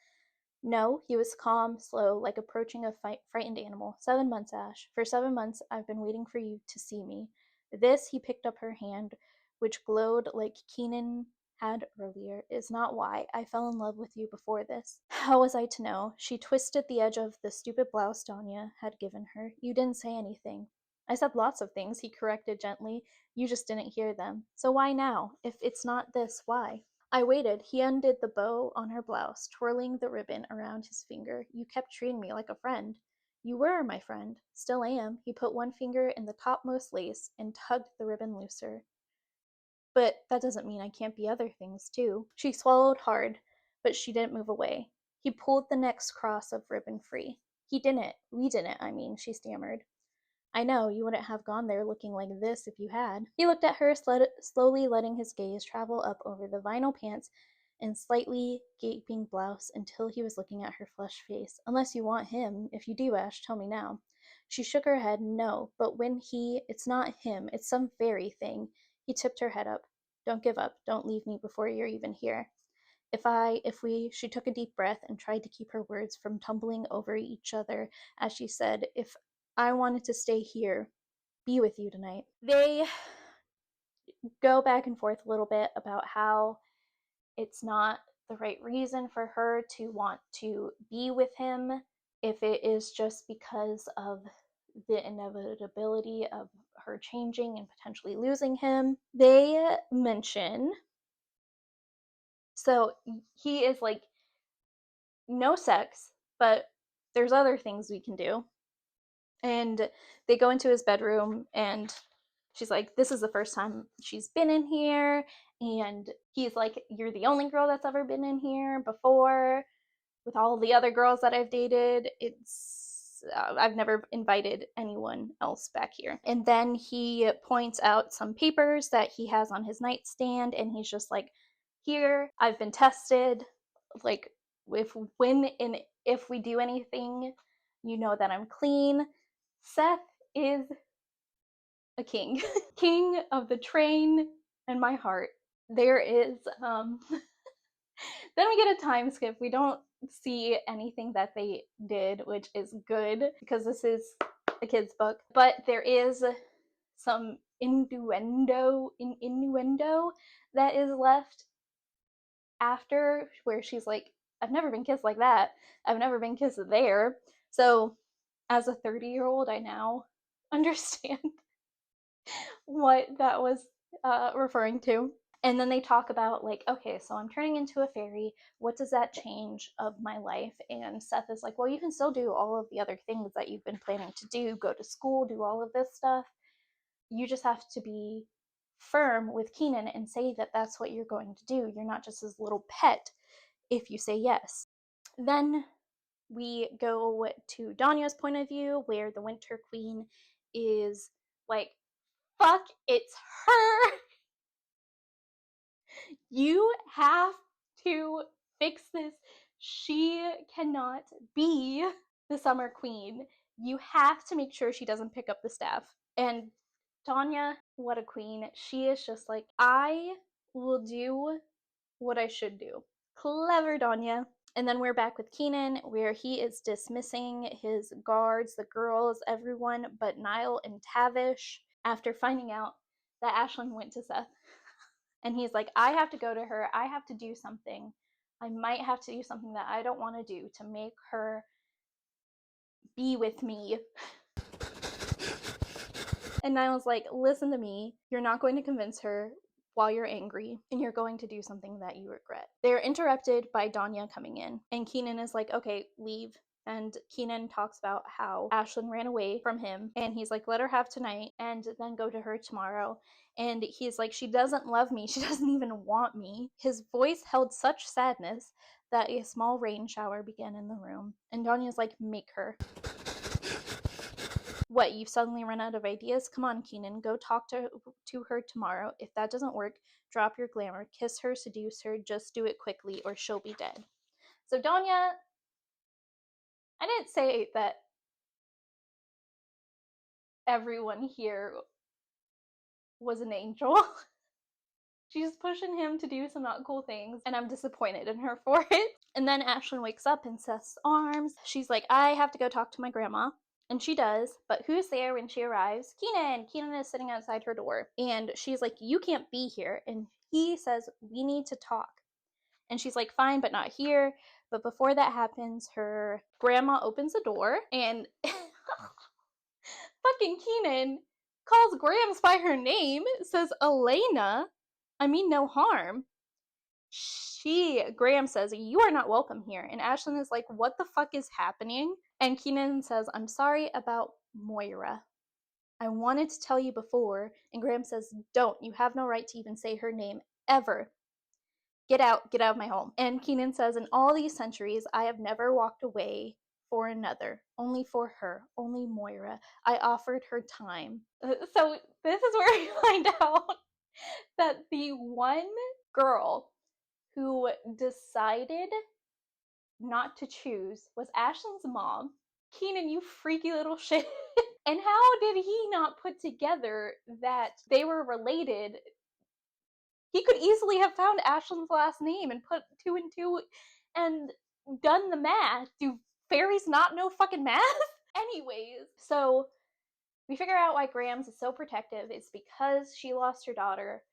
No, he was calm, slow, like approaching a frightened animal. 7 months, Ash. For 7 months, I've been waiting for you to see me. This, he picked up her hand, which glowed like Keenan had earlier, is not why. I fell in love with you before this. How was I to know? She twisted the edge of the stupid blouse Danya had given her. You didn't say anything. I said lots of things, he corrected gently. You just didn't hear them. So why now? If it's not this, why? I waited. He undid the bow on her blouse, twirling the ribbon around his finger. You kept treating me like a friend. You were my friend. Still am. He put one finger in the topmost lace and tugged the ribbon looser. But that doesn't mean I can't be other things, too. She swallowed hard, but she didn't move away. He pulled the next cross of ribbon free. He didn't. We didn't, I mean, she stammered. I know, you wouldn't have gone there looking like this if you had. He looked at her, slowly letting his gaze travel up over the vinyl pants and slightly gaping blouse until he was looking at her flushed face. Unless you want him. If you do, Ash, tell me now. She shook her head. No, but it's not him. It's some fairy thing. He tipped her head up. Don't give up. Don't leave me before you're even here. She took a deep breath and tried to keep her words from tumbling over each other as she said, if I wanted to stay here, be with you tonight. They go back and forth a little bit about how it's not the right reason for her to want to be with him, if it is just because of the inevitability of her changing and potentially losing him. They mention, so he is like, no sex, but there's other things we can do. And they go into his bedroom, and she's like, this is the first time she's been in here. And he's like, you're the only girl that's ever been in here before. With all the other girls that I've dated, I've never invited anyone else back here. And then he points out some papers that he has on his nightstand, and he's just like, here, I've been tested. Like, if we do anything, you know that I'm clean. Seth is a king. King of the train and my heart. There is then we get a time skip. We don't see anything that they did, which is good because this is a kid's book. But there is some innuendo that is left after, where she's like, I've never been kissed like that. I've never been kissed there. So as a 30-year-old, I now understand what that was referring to. And then they talk about, like, okay, so I'm turning into a fairy. What does that change of my life? And Seth is like, well, you can still do all of the other things that you've been planning to do, go to school, do all of this stuff. You just have to be firm with Keenan and say that that's what you're going to do. You're not just his little pet if you say yes. Then we go to Danya's point of view, where the Winter Queen is like, fuck, it's her. You have to fix this. She cannot be the Summer Queen. You have to make sure she doesn't pick up the staff. And Danya, what a queen. She is just like, I will do what I should do. Clever Danya. And then we're back with Keenan, where he is dismissing his guards, the girls, everyone but Niall and Tavish, after finding out that Ashlyn went to Seth. And he's like, I have to go to her. I have to do something. I might have to do something that I don't want to do to make her be with me. And Niall's like, listen to me. You're not going to convince her while you're angry, and you're going to do something that you regret. They're interrupted by Danya coming in, and Keenan is like, okay, leave. And Keenan talks about how Ashlyn ran away from him, and he's like, let her have tonight and then go to her tomorrow. And he's like, she doesn't love me. She doesn't even want me. His voice held such sadness that a small rain shower began in the room. And Danya's like, make her. What, you've suddenly run out of ideas? Come on, Keenan, go talk to her tomorrow. If that doesn't work, drop your glamour, kiss her, seduce her, just do it quickly or she'll be dead. So Danya, I didn't say that everyone here was an angel. She's pushing him to do some not cool things, and I'm disappointed in her for it. And then Ashlyn wakes up in Seth's arms. She's like, I have to go talk to my grandma. And she does, but who's there when she arrives? Keenan! Keenan is sitting outside her door. And she's like, you can't be here. And he says, we need to talk. And she's like, fine, but not here. But before that happens, her grandma opens the door, and fucking Keenan calls Grams by her name, says Elena. I mean no harm. Graham says, you are not welcome here. And Ashlyn is like, what the fuck is happening? And Keenan says, I'm sorry about Moira. I wanted to tell you before. And Graham says, don't. You have no right to even say her name ever. Get out of my home. And Keenan says, in all these centuries, I have never walked away for another, only for her, only Moira. I offered her time. So this is where we find out that the one girl who decided not to choose was Ashlyn's mom. Keenan, you freaky little shit. And how did he not put together that they were related? He could easily have found Ashlyn's last name and put two and two and done the math. Do fairies not know fucking math? Anyways, so we figure out why Grams is so protective. It's because she lost her daughter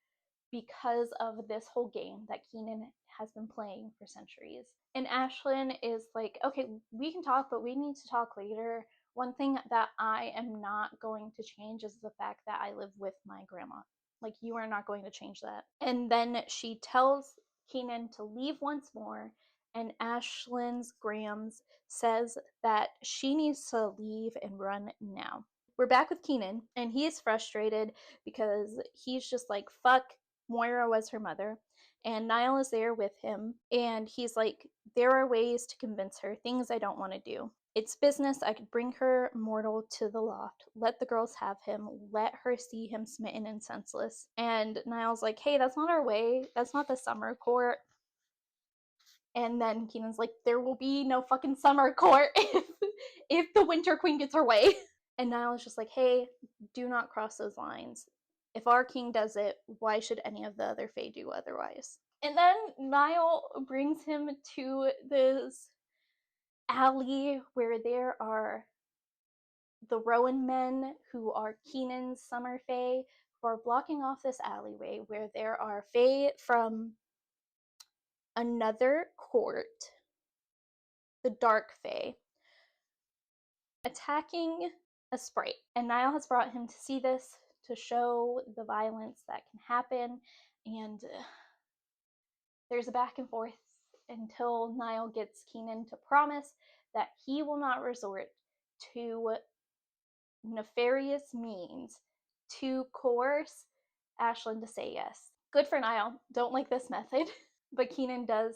because of this whole game that Keenan has been playing for centuries. And Ashlyn is like, okay, we can talk, but we need to talk later. One thing that I am not going to change is the fact that I live with my grandma. Like, you are not going to change that. And then she tells Keenan to leave once more, and Ashlyn's Grams says that she needs to leave and run now. We're back with Keenan, and he is frustrated because he's just like, fuck, Moira was her mother. And Niall is there with him, and he's like, there are ways to convince her, things I don't want to do. It's business. I could bring her mortal to the loft. Let the girls have him. Let her see him smitten and senseless. And Niall's like, hey, that's not our way. That's not the summer court. And then Keenan's like, there will be no fucking summer court if the Winter Queen gets her way. And Niall is just like, hey, do not cross those lines. If our king does it, why should any of the other Fae do otherwise? And then Niall brings him to this alley where there are the Rowan men, who are Keenan's summer Fae, who are blocking off this alleyway where there are Fae from another court, the Dark Fae, attacking a sprite. And Niall has brought him to see this, to show the violence that can happen. And there's a back and forth until Niall gets Keenan to promise that he will not resort to nefarious means to coerce Ashlyn to say yes. Good for Niall. Don't like this method. But Keenan does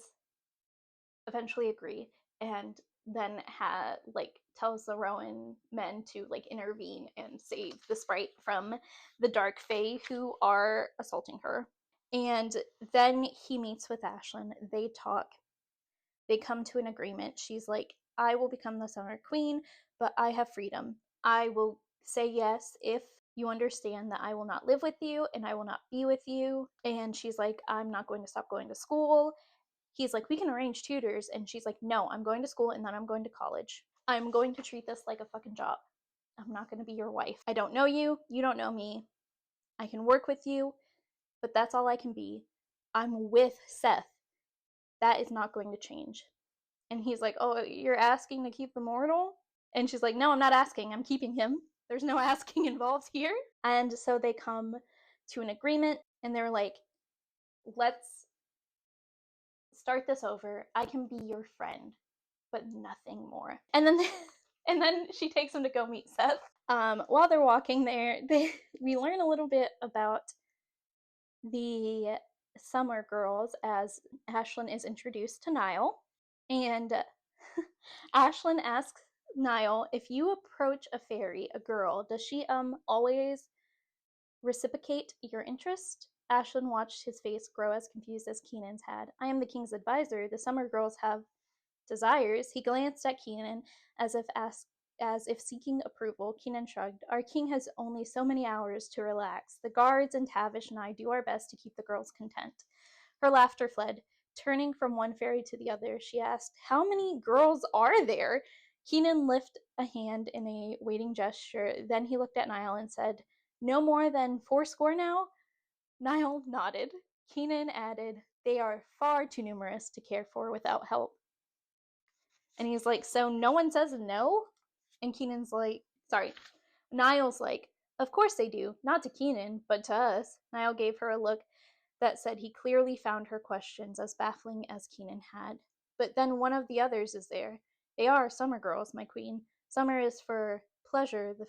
eventually agree, and then tells the Rowan men to intervene and save the sprite from the dark fae who are assaulting her. And then he meets with Ashlyn. They talk. They come to an agreement. She's like, I will become the Summer Queen, but I have freedom. I will say yes if you understand that I will not live with you and I will not be with you. And she's like, I'm not going to stop going to school. He's like, we can arrange tutors. And she's like, no, I'm going to school and then I'm going to college. I'm going to treat this like a fucking job. I'm not going to be your wife. I don't know you. You don't know me. I can work with you, but that's all I can be. I'm with Seth. That is not going to change. And he's like, oh, you're asking to keep the mortal? And she's like, no, I'm not asking. I'm keeping him. There's no asking involved here. And so they come to an agreement and they're like, let's start this over. I can be your friend, but nothing more. And then she takes him to go meet Seth. While they're walking there, we learn a little bit about the Summer Girls as Ashlyn is introduced to Niall. And Ashlyn asks Niall, if you approach a fairy, a girl, does she always reciprocate your interest? Ashlyn watched his face grow as confused as Keenan's had. I am the king's advisor. The Summer Girls have desires. He glanced at Keenan as if seeking approval. Keenan shrugged. Our king has only so many hours to relax. The guards and Tavish and I do our best to keep the girls content. Her laughter fled. Turning from one fairy to the other, she asked, how many girls are there? Keenan lifted a hand in a waiting gesture. Then he looked at Niall and said, no more than 80 now? Niall nodded. Keenan added, they are far too numerous to care for without help. And he's like, so no one says no? And Keenan's like, sorry. Niall's like, of course they do. Not to Keenan, but to us. Niall gave her a look that said he clearly found her questions as baffling as Keenan had. But then one of the others is there. They are summer girls, my queen. Summer is for pleasure, the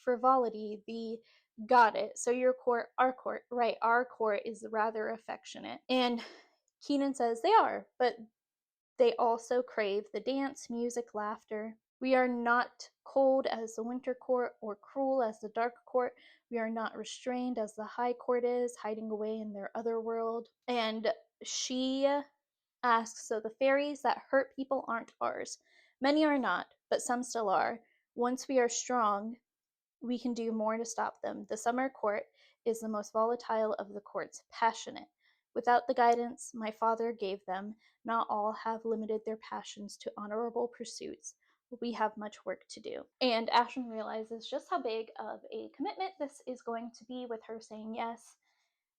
frivolity, the got it. So your court, our court, right, our court is rather affectionate. And Keenan says they are, but they also crave the dance, music, laughter. We are not cold as the winter court or cruel as the dark court. We are not restrained as the high court is, hiding away in their other world. And she asks, so the fairies that hurt people aren't ours. Many are not, but some still are. Once we are strong, we can do more to stop them. The summer court is the most volatile of the courts, passionate. Without the guidance my father gave them, not all have limited their passions to honorable pursuits. We have much work to do. And Ashlyn realizes just how big of a commitment this is going to be with her saying yes.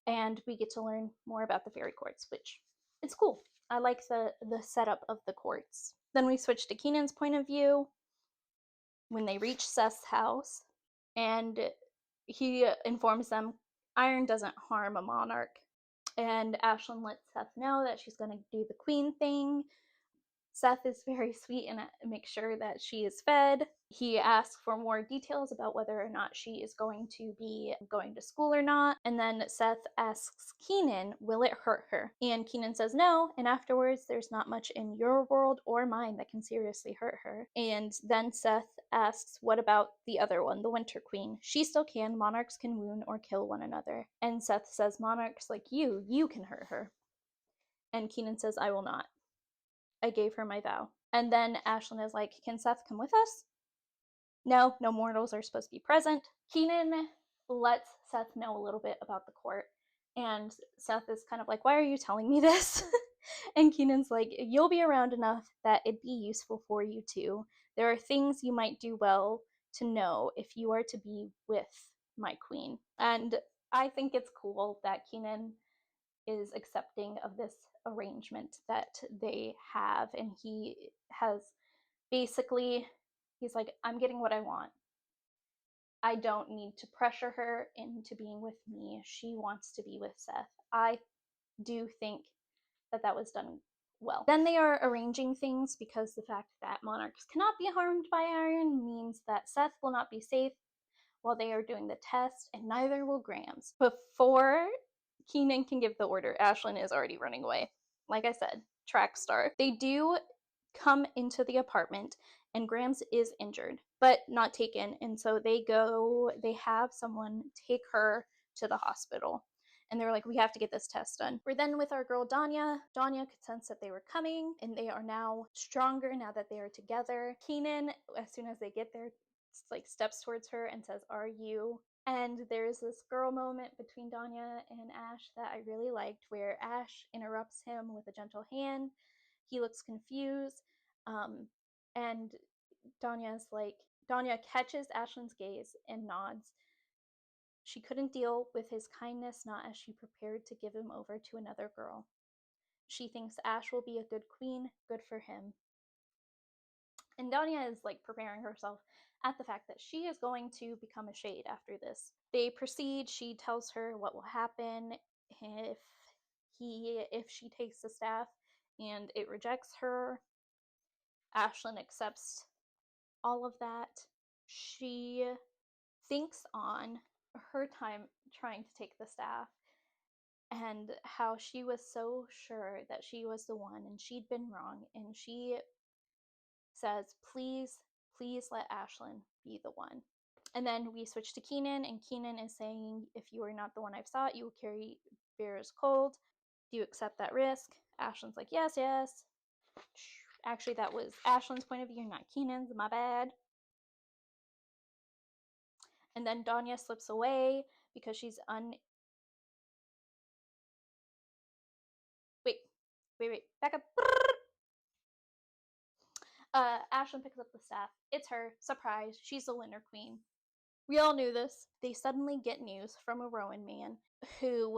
And we get to learn more about the fairy courts, which it's cool. I like the setup of the courts. Then we switch to Keenan's point of view. When they reach Seth's house, and he informs them iron doesn't harm a monarch. And Ashlyn lets Seth know that she's going to do the queen thing. Seth is very sweet and makes sure that she is fed. He asks for more details about whether or not she is going to be going to school or not. And then Seth asks Keenan, will it hurt her? And Keenan says no. And afterwards, there's not much in your world or mine that can seriously hurt her. And then Seth asks, what about the other one, the Winter Queen? She still can. Monarchs can wound or kill one another. And Seth says, monarchs like you can hurt her. And Keenan says, I will not. I gave her my vow. And then Ashlyn is like, can Seth come with us? No, no mortals are supposed to be present. Keenan lets Seth know a little bit about the court. And Seth is kind of like, why are you telling me this? And Keenan's like, you'll be around enough that it'd be useful for you too. There are things you might do well to know if you are to be with my queen. And I think it's cool that Keenan is accepting of this arrangement that they have. And he has basically, he's like, I'm getting what I want. I don't need to pressure her into being with me. She wants to be with Seth. I do think that that was done well. Then they are arranging things because the fact that monarchs cannot be harmed by iron means that Seth will not be safe while they are doing the test, and neither will Grams. Before Keenan can give the order, Ashlyn is already running away. Like I said, track star. They do come into the apartment, and Grams is injured, but not taken, and so they have someone take her to the hospital. And they were like, we have to get this test done. We're then with our girl Danya. Danya could sense that they were coming, and they are now stronger now that they are together. Keenan, as soon as they get there, like steps towards her and says, "Are you?" And there's this girl moment between Danya and Ash that I really liked, where Ash interrupts him with a gentle hand. He looks confused, and Danya catches Ashlyn's gaze and nods. She couldn't deal with his kindness, not as she prepared to give him over to another girl. She thinks Ash will be a good queen, good for him. And Danya is like preparing herself at the fact that she is going to become a shade after this. They proceed. She tells her what will happen if she takes the staff and it rejects her. Ashlyn accepts all of that. She thinks on her time trying to take the staff and how she was so sure that she was the one and she'd been wrong, and she says, please, please let Ashlyn be the one. And then we switch to Keenan, and Keenan is saying, if you are not the one I've sought, you will carry Bear's cold. Do you accept that risk? Ashlyn's like, yes, yes. Actually, that was Ashlyn's point of view, not Keenan's. My bad. And then Danya slips away because she's Wait, back up. Ashlyn picks up the staff. It's her. Surprise. She's the Winter Queen. We all knew this. They suddenly get news from a Rowan man who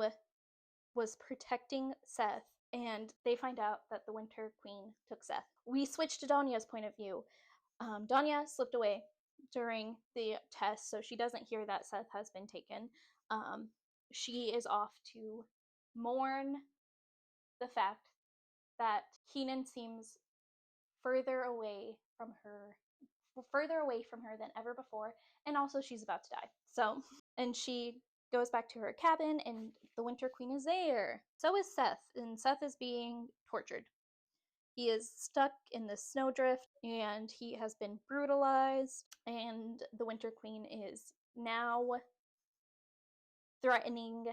was protecting Seth, and they find out that the Winter Queen took Seth. We switch to Danya's point of view. Danya slipped away during the test, so she doesn't hear that Seth has been taken. She is off to mourn the fact that Keenan seems further away from her than ever before, and also she's about to die. So, and she goes back to her cabin, and the Winter Queen is there. So is Seth, and Seth is being tortured. He is stuck in the snowdrift, and he has been brutalized, and the Winter Queen is now threatening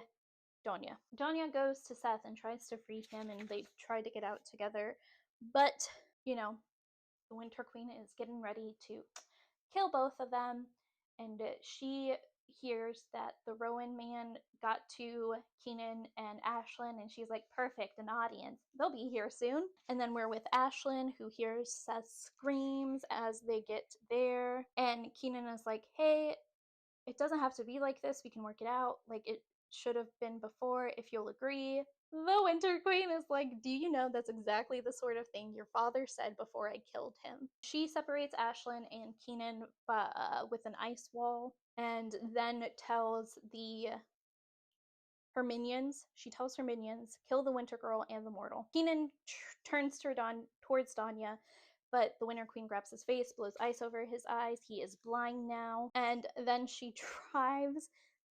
Danya. Danya goes to Seth and tries to free him, and they try to get out together, but, the Winter Queen is getting ready to kill both of them, and she hears that the Rowan man got to Keenan and Ashlyn, and she's like, perfect, an audience. They'll be here soon. And then we're with Ashlyn, who hears Seth's screams as they get there, and Keenan is like, hey, it doesn't have to be like this. We can work it out. Like, it should have been before, if you'll agree. The Winter Queen is like, do you know that's exactly the sort of thing your father said before I killed him? She separates Ashlyn and Keenan with an ice wall, and then tells her minions, kill the Winter Girl and the Mortal. Keenan turns towards Danya, but the Winter Queen grabs his face, blows ice over his eyes. He is blind now. And then she drives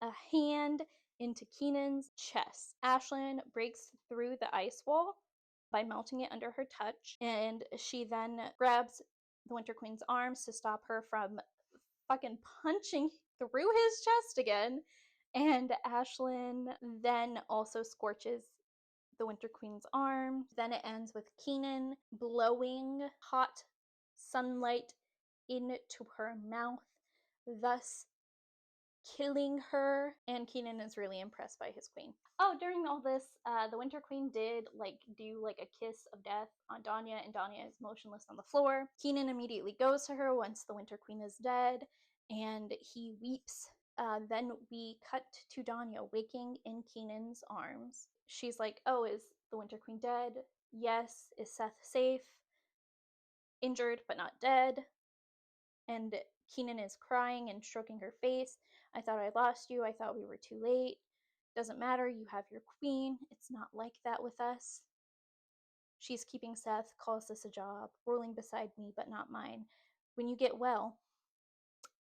a hand into Keenan's chest. Ashlyn breaks through the ice wall by melting it under her touch, and she then grabs the Winter Queen's arms to stop her from fucking punching through his chest again. And Ashlyn then also scorches the Winter Queen's arm. Then it ends with Keenan blowing hot sunlight into her mouth, thus killing her. And Keenan is really impressed by his queen. Oh, during all this, the Winter Queen did do a kiss of death on Danya, and Danya is motionless on the floor. Keenan immediately goes to her once the Winter Queen is dead, and he weeps. Then we cut to Danya waking in Keenan's arms. She's like, oh, is the Winter Queen dead? Yes. Is Seth safe? Injured, but not dead. And Keenan is crying and stroking her face. I thought I lost you. I thought we were too late. Doesn't matter, you have your queen. It's not like that with us. She's keeping Seth, calls this a job, ruling beside me, but not mine. When you get well.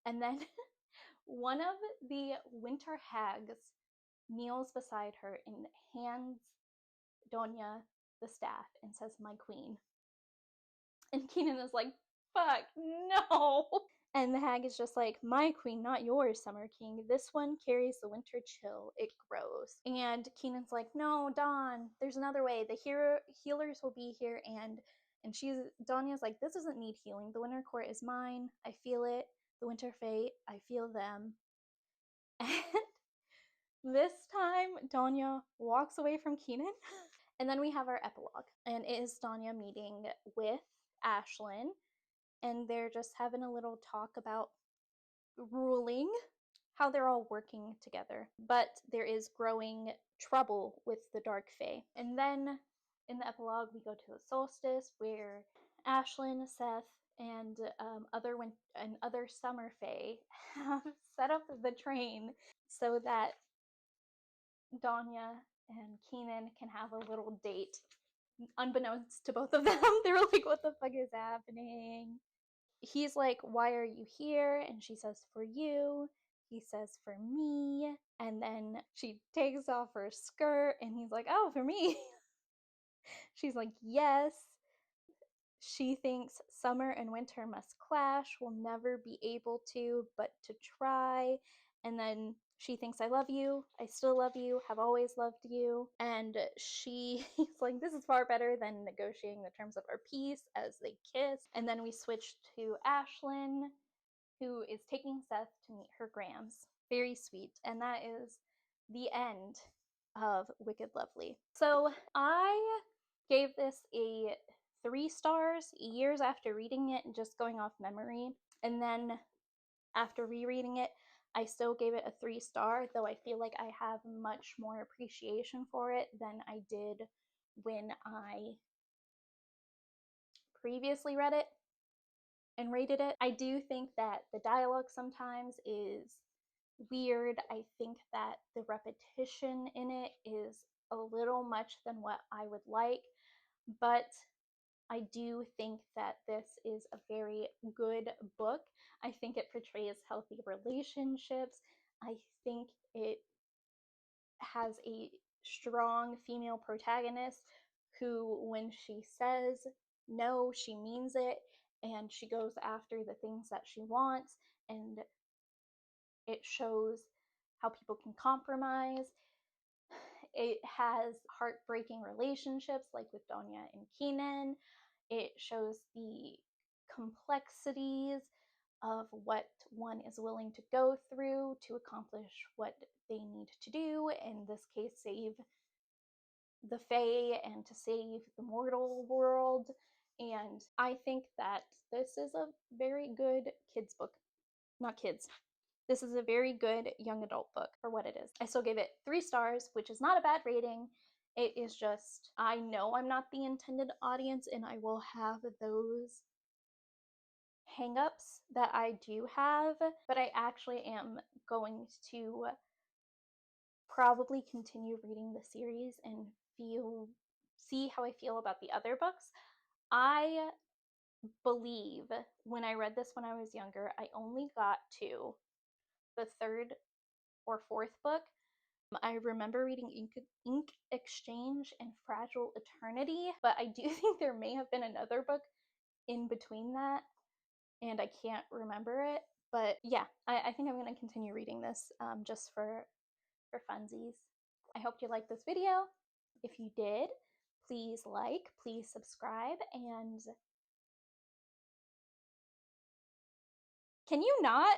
And then one of the winter hags kneels beside her and hands Donya the staff and says, "My queen." And Keenan is like, "Fuck, no." And the hag is just like, "My queen, not yours, Summer King. This one carries the winter chill. It grows." And Keenan's like, "No, Dawn, there's another way. The healers will be here." And Donya's like, "This doesn't need healing. The winter court is mine. I feel it. The winter fate, I feel them." And this time, Donya walks away from Keenan. And then we have our epilogue. And it is Donya meeting with Ashlyn. And they're just having a little talk about ruling, how they're all working together. But there is growing trouble with the Dark Fae. And then in the epilogue, we go to the solstice where Ashlyn, Seth, and other summer fae have set up the train so that Donya and Keenan can have a little date. Unbeknownst to both of them, they were like, "What the fuck is happening?" He's like, "Why are you here?" And she says, "For you." He says, "For me." And then she takes off her skirt and he's like, "Oh, for me." She's like, "Yes." She thinks summer and winter must clash, will never be able to, but to try. And then she thinks, "I love you. I still love you. Have always loved you." And she's like, "This is far better than negotiating the terms of our peace," as they kiss. And then we switch to Ashlyn, who is taking Seth to meet her Grams. Very sweet. And that is the end of Wicked Lovely. So I gave this a 3 stars years after reading it and just going off memory. And then after rereading it, I still gave it a 3 star, though I feel like I have much more appreciation for it than I did when I previously read it and rated it. I do think that the dialogue sometimes is weird. I think that the repetition in it is a little much than what I would like, but I do think that this is a very good book. I think it portrays healthy relationships. I think it has a strong female protagonist who, when she says no, she means it, and she goes after the things that she wants, and it shows how people can compromise. It has heartbreaking relationships, like with Donya and Keenan. It shows the complexities of what one is willing to go through to accomplish what they need to do. In this case, save the Fae and to save the mortal world. And I think that this is a very good kids book. Not kids. This is a very good young adult book for what it is. I still give it 3 stars, which is not a bad rating. It is just, I know I'm not the intended audience and I will have those hangups that I do have, but I actually am going to probably continue reading the series and see how I feel about the other books. I believe when I read this when I was younger, I only got to the third or fourth book. I remember reading Ink Exchange and Fragile Eternity, but I do think there may have been another book in between that, and I can't remember it. But yeah, I think I'm going to continue reading this just for funsies. I hope you liked this video. If you did, please like, please subscribe, and can you not?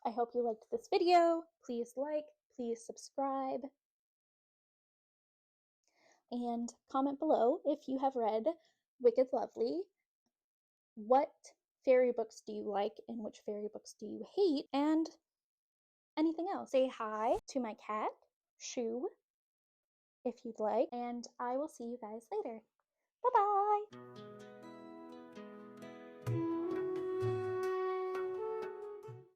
I hope you liked this video. Please like, please subscribe, and comment below if you have read Wicked Lovely. What fairy books do you like and which fairy books do you hate? And anything else. Say hi to my cat, Shoo, if you'd like, and I will see you guys later. Bye-bye!